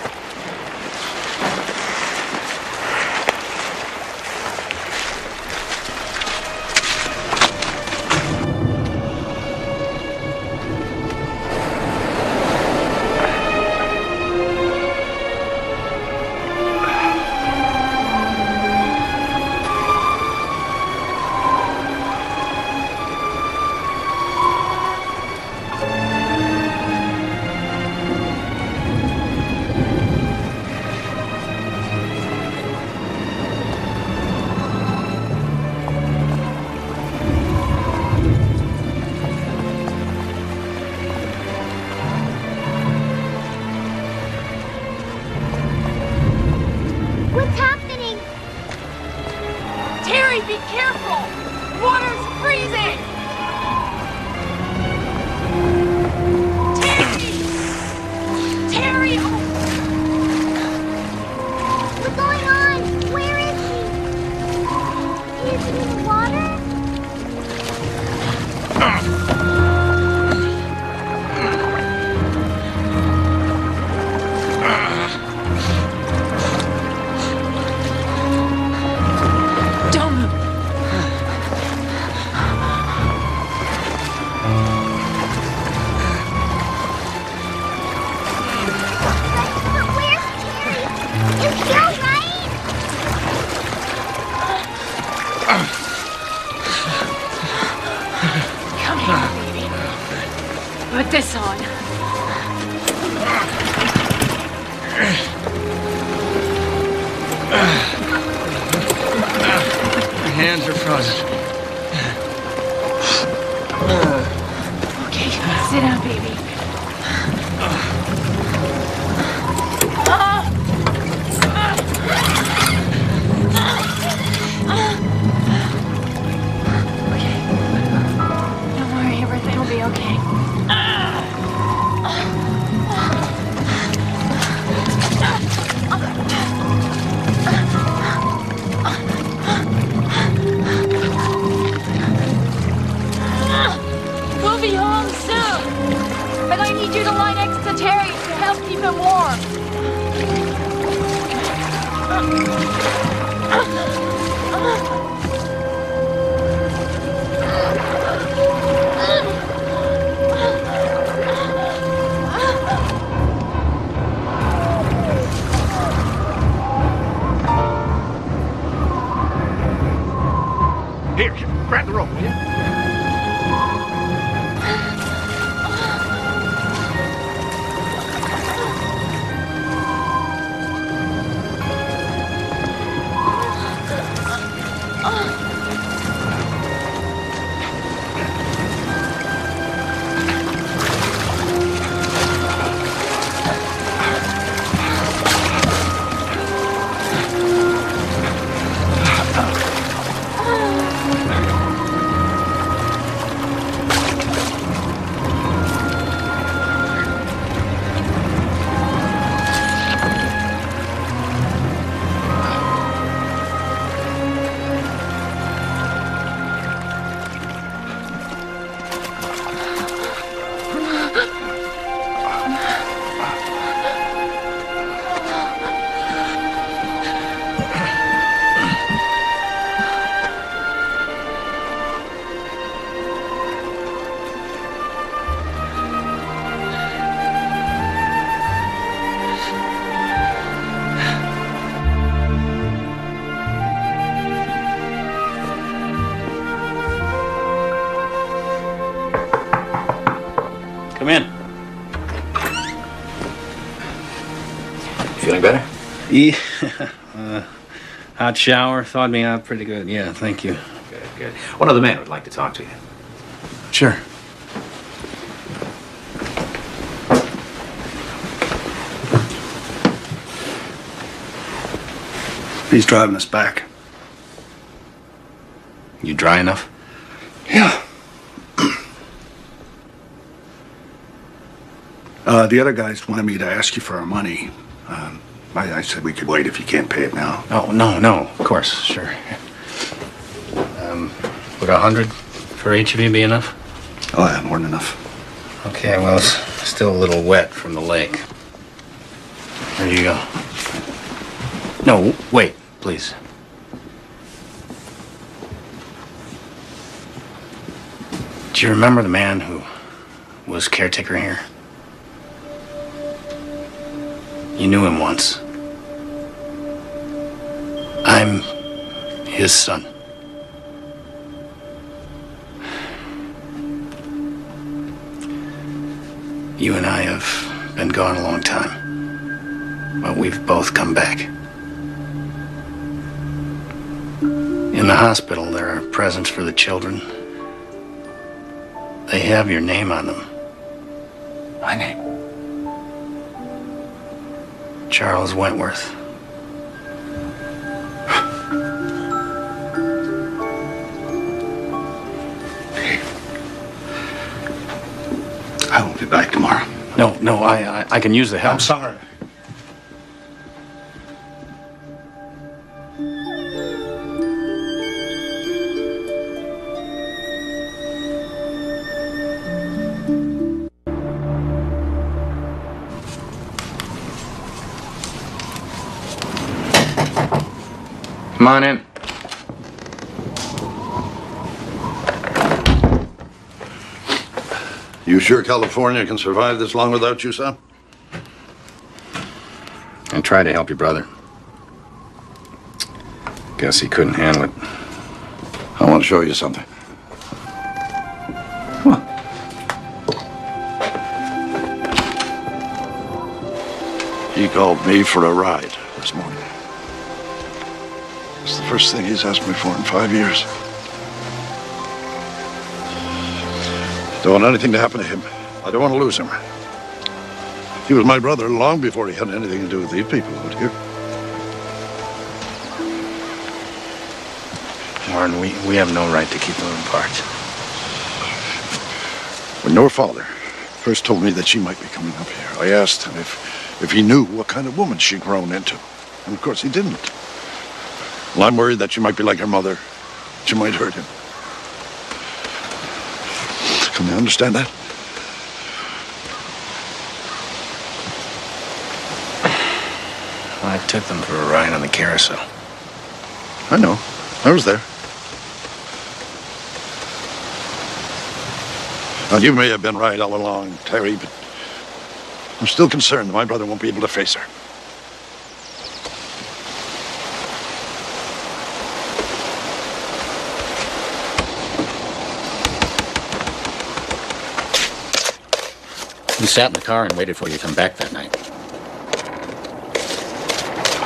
put this on. My hands are frozen. Okay, sit down, baby. Okay. Don't worry, everything will be okay. We'll be home soon. But I need you to lie next to Terry to help keep him warm. Here, grab the rope, will you? Come in. Feeling better? Yeah. Hot shower thawed me out pretty good. Yeah, thank you. Good, good. One other man would like to talk to you. Sure. He's driving us back. You dry enough? Yeah. The other guys wanted me to ask you for our money. I said we could wait if you can't pay it now. Oh, no, of course, sure. Would 100 for each of you be enough? Oh, yeah, more than enough. Okay, well, it's still a little wet from the lake. There you go. No, wait, please. Do you remember the man who was caretaker here? You knew him once. I'm his son. You and I have been gone a long time, but we've both come back. In the hospital, there are presents for the children. They have your name on them. My name? Charles Wentworth. I won't be back tomorrow. No, I can use the help. I'm sorry. Come on in. You sure California can survive this long without you, son? I tried to help your brother. Guess he couldn't handle it. I want to show you something. Come on. He called me for a ride this morning. It's the first thing he's asked me for in 5 years. Don't want anything to happen to him. I don't want to lose him. He was my brother long before he had anything to do with these people out here. Warren, we have no right to keep them apart. When your father first told me that she might be coming up here, I asked him if he knew what kind of woman she'd grown into. And of course he didn't. Well, I'm worried that she might be like her mother. She might hurt him. Can you understand that? I took them for a ride on the carousel. I know. I was there. Now, you may have been right all along, Terry, but I'm still concerned that my brother won't be able to face her. We sat in the car and waited for you to come back that night.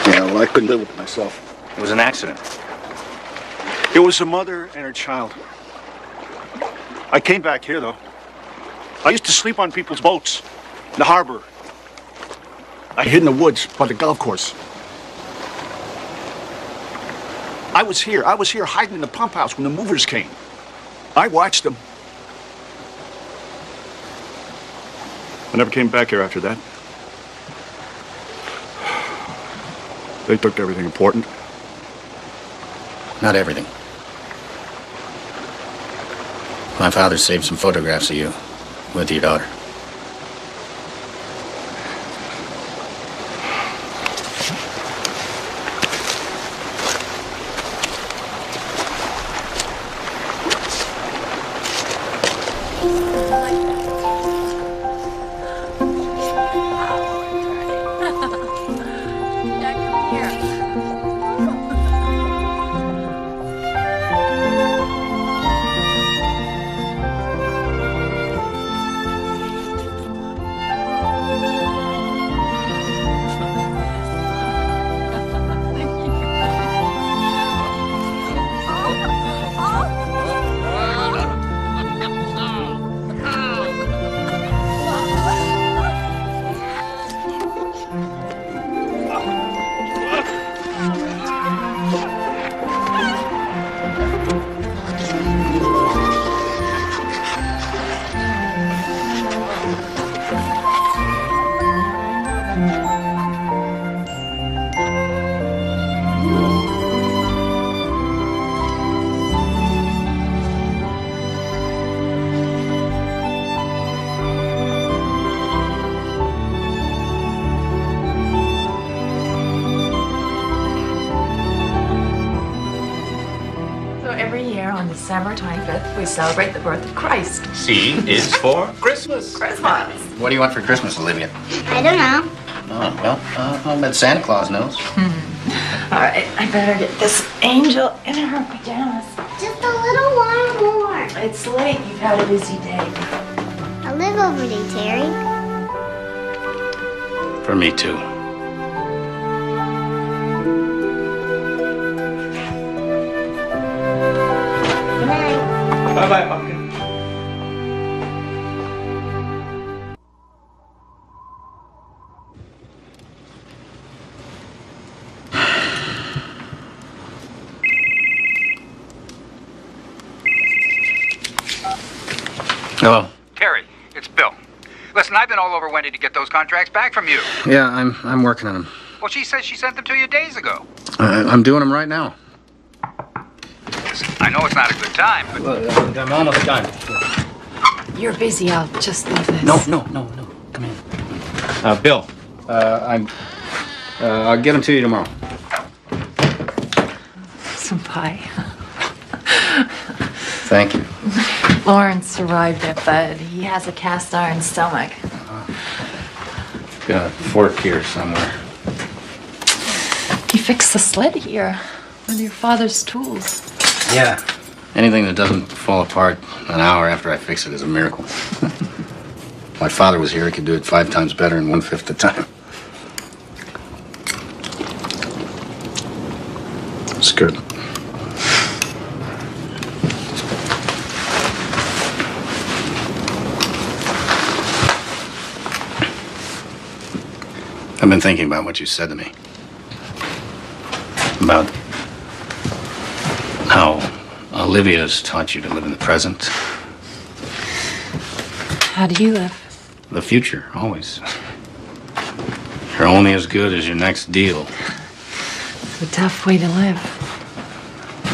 Yeah, well, I couldn't live with it myself. It was an accident. It was a mother and her child. I came back here, though. I used to sleep on people's boats in the harbor. I hid in the woods by the golf course. I was here hiding in the pump house when the movers came. I watched them. I never came back here after that. They took everything important. Not everything. My father saved some photographs of you with your daughter. December 25th, we celebrate the birth of Christ. C is for Christmas. Christmas. What do you want for Christmas, Olivia? I don't know. Oh, well, I'll bet Santa Claus knows. All right, I better get this angel in her pajamas. Just a little while more. It's late. You've had a busy day. I'll live over day, Terry. For me, too. Bye-bye, pumpkin. Hello. Terry, it's Bill. Listen, I've been all over Wendy to get those contracts back from you. Yeah, I'm working on them. Well, she says she sent them to you days ago. I'm doing them right now. I know it's not a good time, but... I'm on all the time. You're busy. I'll just leave this. No. Come in. Bill, I'll get them to you tomorrow. Some pie. Thank you. Lawrence survived it, but he has a cast iron stomach. Got a fork here somewhere. You fixed the sled here with your father's tools. Yeah. Anything that doesn't fall apart an hour after I fix it is a miracle. If my father was here, he could do it 5 times better in 1/5 the time. I've been thinking about what you said to me. About how Olivia's taught you to live in the present. How do you live? The future, always. You're only as good as your next deal. It's a tough way to live.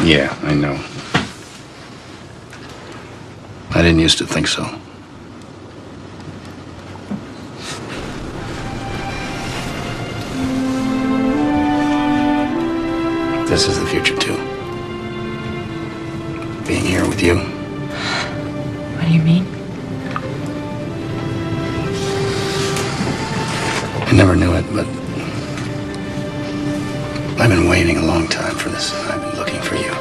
Yeah, I know. I didn't used to think so. This is the future, too. Being here with you. What do you mean? I never knew it, but I've been waiting a long time for this. I've been looking for you.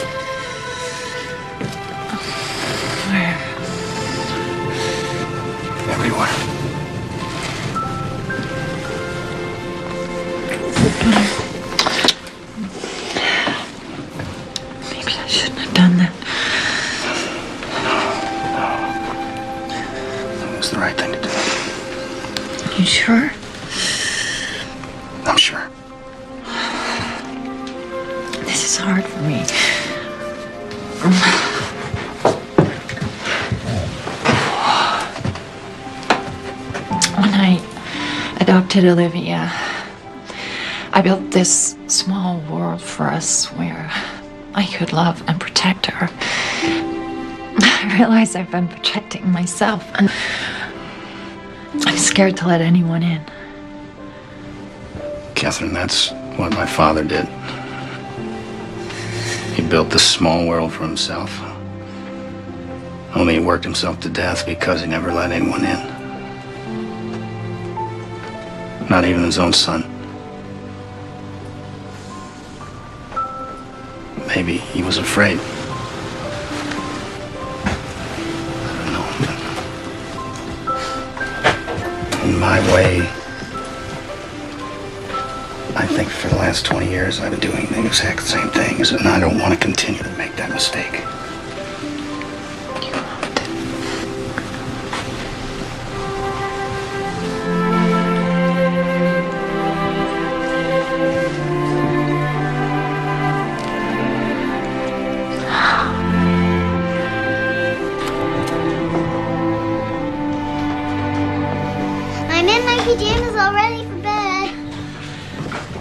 Where? Everywhere. Maybe I shouldn't have done that. It was the right thing to do. You sure? I'm sure. This is hard for me. When I adopted Olivia, I built this small world for us where I could love and protect her. I realize I've been protecting myself, and I'm scared to let anyone in. Catherine, that's what my father did. He built this small world for himself. Only he worked himself to death because he never let anyone in. Not even his own son. Maybe he was afraid. I don't know. In my way, I think for the last 20 years I've been doing the exact same things, and I don't want to continue to make that mistake. I'm in my pajamas all ready for bed.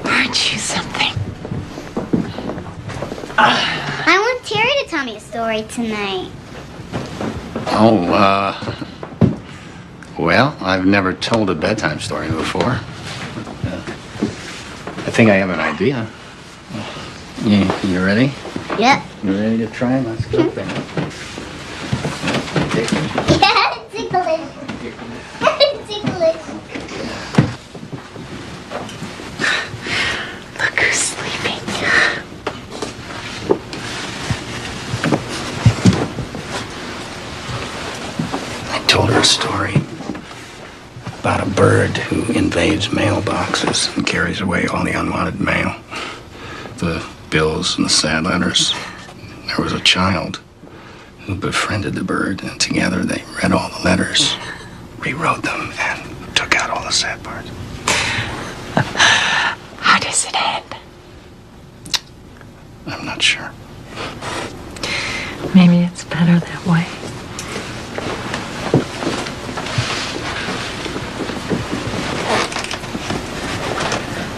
Aren't you something? I want Terry to tell me a story tonight. Oh, well, I've never told a bedtime story before. I think I have an idea. You ready? Yep. You ready to try? Let's go then. Yeah, it's ticklish. It's ticklish. Look who's sleeping. I told her a story about a bird who invades mailboxes and carries away all the unwanted mail. The bills and the sad letters. There was a child who befriended the bird, and together they read all the letters, rewrote them, and took out all the sad parts. How does it end? I'm not sure. Maybe it's better that way.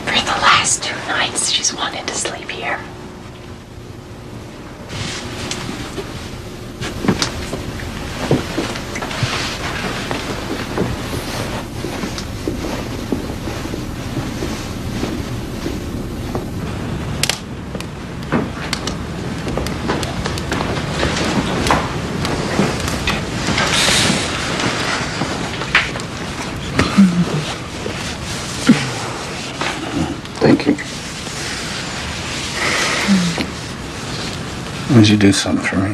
For the last 2 nights, she's wanted to sleep here. Thank you. Would you do something for me?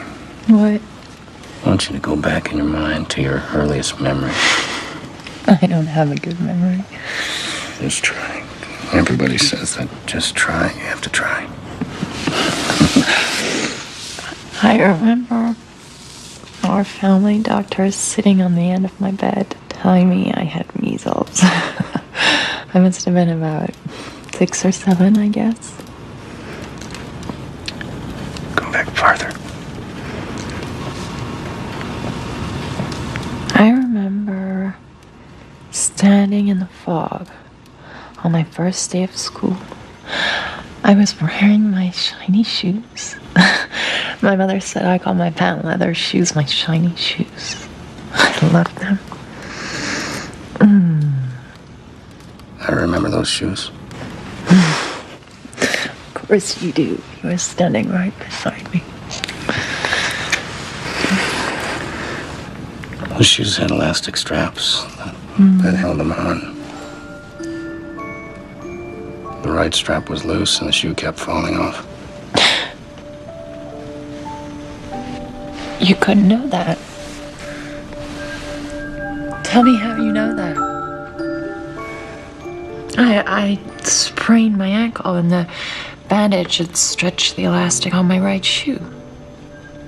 What? I want you to go back in your mind to your earliest memory. I don't have a good memory. Just try. Everybody says that. Just try. You have to try. I remember our family doctor sitting on the end of my bed telling me I had measles. I must have been about 6 or 7, I guess. Go back farther. I remember standing in the fog on my first day of school. I was wearing my shiny shoes. My mother said I called my patent leather shoes my shiny shoes. I loved them. I remember those shoes. Of course you do. You were standing right beside me. Those shoes had elastic straps that held them on. The right strap was loose and the shoe kept falling off. You couldn't know that. Tell me how you know that. I sprained my ankle and the bandage had stretched the elastic on my right shoe.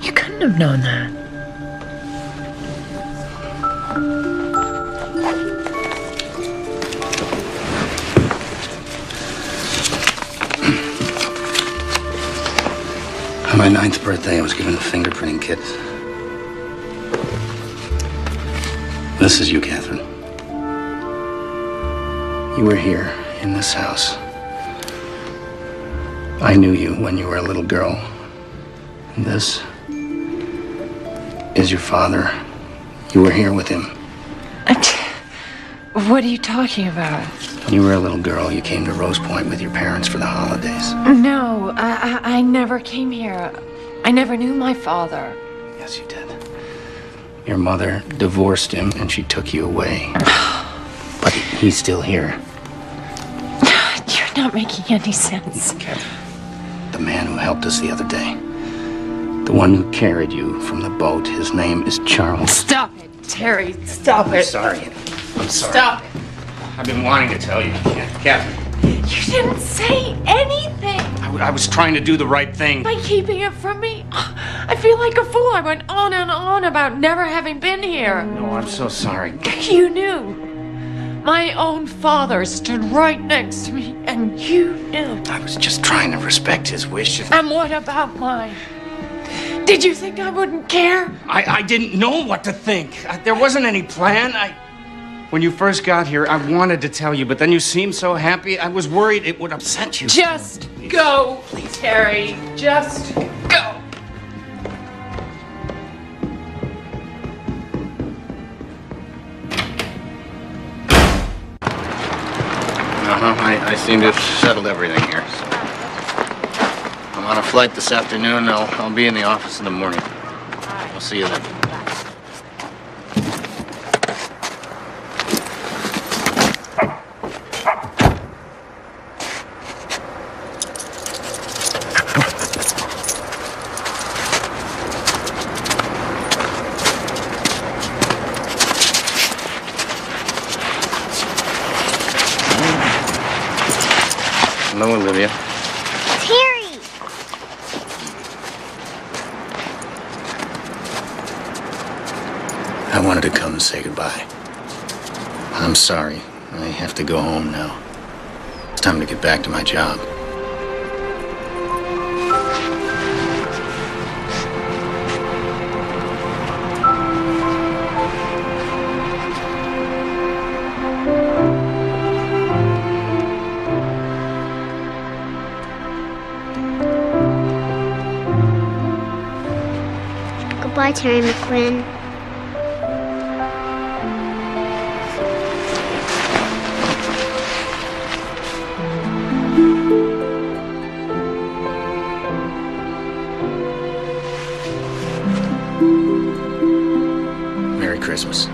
You couldn't have known that. On my 9th birthday, I was given a fingerprinting kit. This is you, Catherine. You were here in this house. I knew you when you were a little girl. And this is your father. You were here with him. What are you talking about? When you were a little girl, you came to Rose Point with your parents for the holidays. No, I never came here. I never knew my father. Yes, you did. Your mother divorced him and she took you away. But he's still here. You're not making any sense. Catherine, the man who helped us the other day. The one who carried you from the boat. His name is Charles. Stop it, Terry. Stop it. I'm sorry. I'm sorry. Stop it. I've been wanting to tell you, Catherine. You didn't say anything. I was trying to do the right thing. By keeping it from me, I feel like a fool. I went on and on about never having been here. No, I'm so sorry. You knew. My own father stood right next to me, and you knew. I was just trying to respect his wishes. And what about mine? Did you think I wouldn't care? I didn't know what to think. There wasn't any plan. When you first got here, I wanted to tell you, but then you seemed so happy, I was worried it would upset you. Just go, Terry. Just go. I seem to have settled everything here. I'm on a flight this afternoon. I'll be in the office in the morning. I'll see you then. Hello, Olivia. Terry! I wanted to come and say goodbye. I'm sorry. I have to go home now. It's time to get back to my job. Goodbye, Terry McQuinn. Merry Christmas.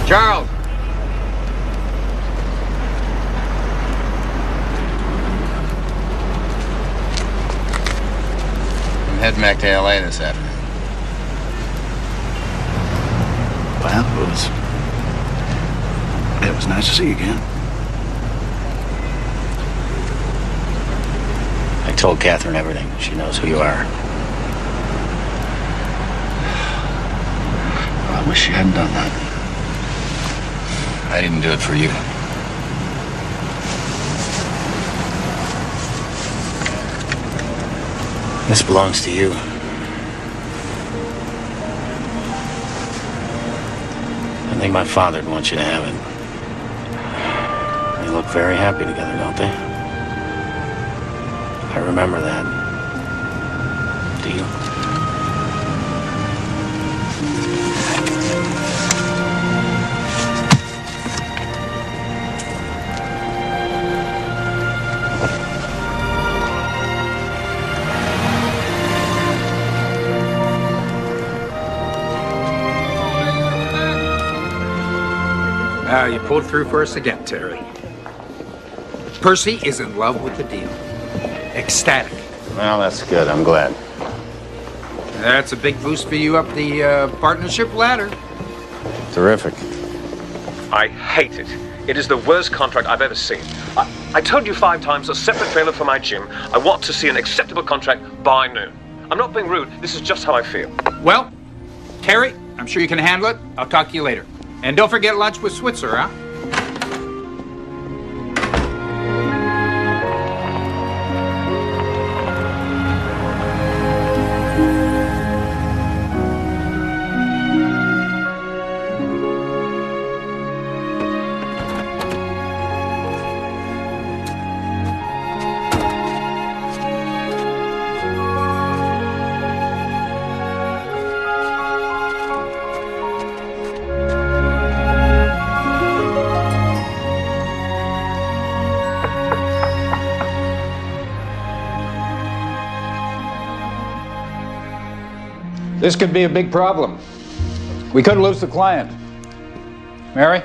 Charles! heading back to L.A. this afternoon. Well, it was nice to see you again. I told Catherine everything. She knows who you are. I wish you hadn't done that. I didn't do it for you. This belongs to you. I think my father'd want you to have it. They look very happy together, don't they? I remember that. Do you? You pulled through for us again, Terry. Percy is in love with the deal. Ecstatic. Well, that's good. I'm glad. That's a big boost for you up the partnership ladder. Terrific. I hate it. It is the worst contract I've ever seen. I told you 5 times, a separate trailer for my gym. I want to see an acceptable contract by noon. I'm not being rude. This is just how I feel. Well, Terry, I'm sure you can handle it. I'll talk to you later. And don't forget lunch with Switzer, huh? This could be a big problem. We could lose the client. Mary?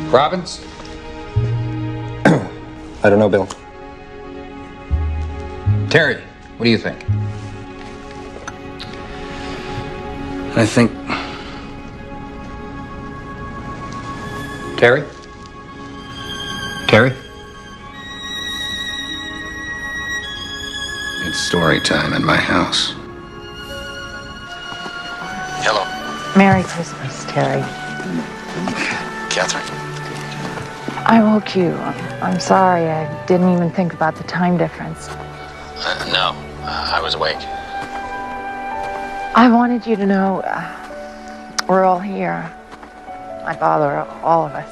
Robbins? I don't know, Bill. Terry, what do you think? I think... Terry? Terry? It's story time in my house. Hello. Merry Christmas, Terry. Catherine? I woke you. I'm sorry. I didn't even think about the time difference. No. I was awake. I wanted you to know we're all here. My father, all of us.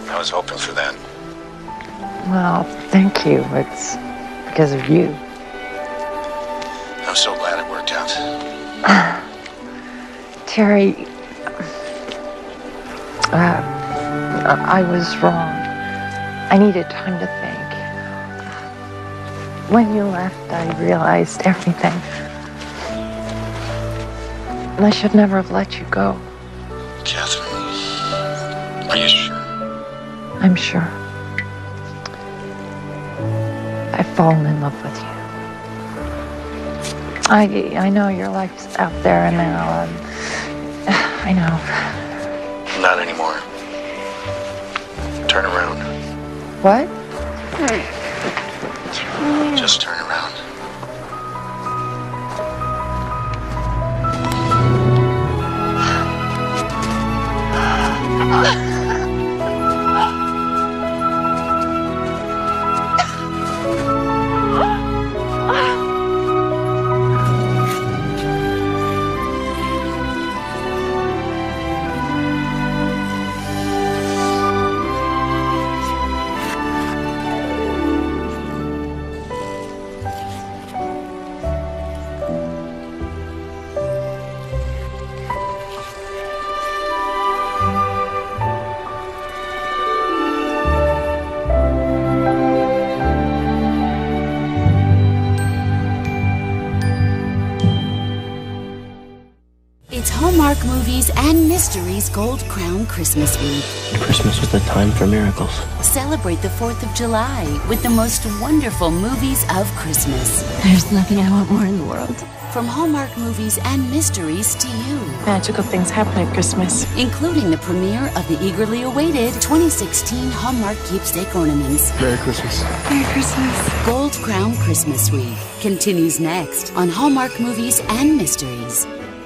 I was hoping for that. Well, thank you. It's because of you. I'm so glad it worked out. Terry, I was wrong. I needed time to think. When you left, I realized everything. And I should never have let you go. Catherine, are you sure? I'm sure. I've fallen in love with you. I know your life's out there now. I know. Not anymore. Turn around. What? Just turn around. It's Hallmark Movies and Mysteries Gold Crown Christmas Week. Christmas is the time for miracles. Celebrate the 4th of July with the most wonderful movies of Christmas. There's nothing I want more in the world. From Hallmark Movies and Mysteries to you. Magical things happen at Christmas. Including the premiere of the eagerly awaited 2016 Hallmark Keepsake Ornaments. Merry Christmas. Merry Christmas. Gold Crown Christmas Week continues next on Hallmark Movies and Mysteries.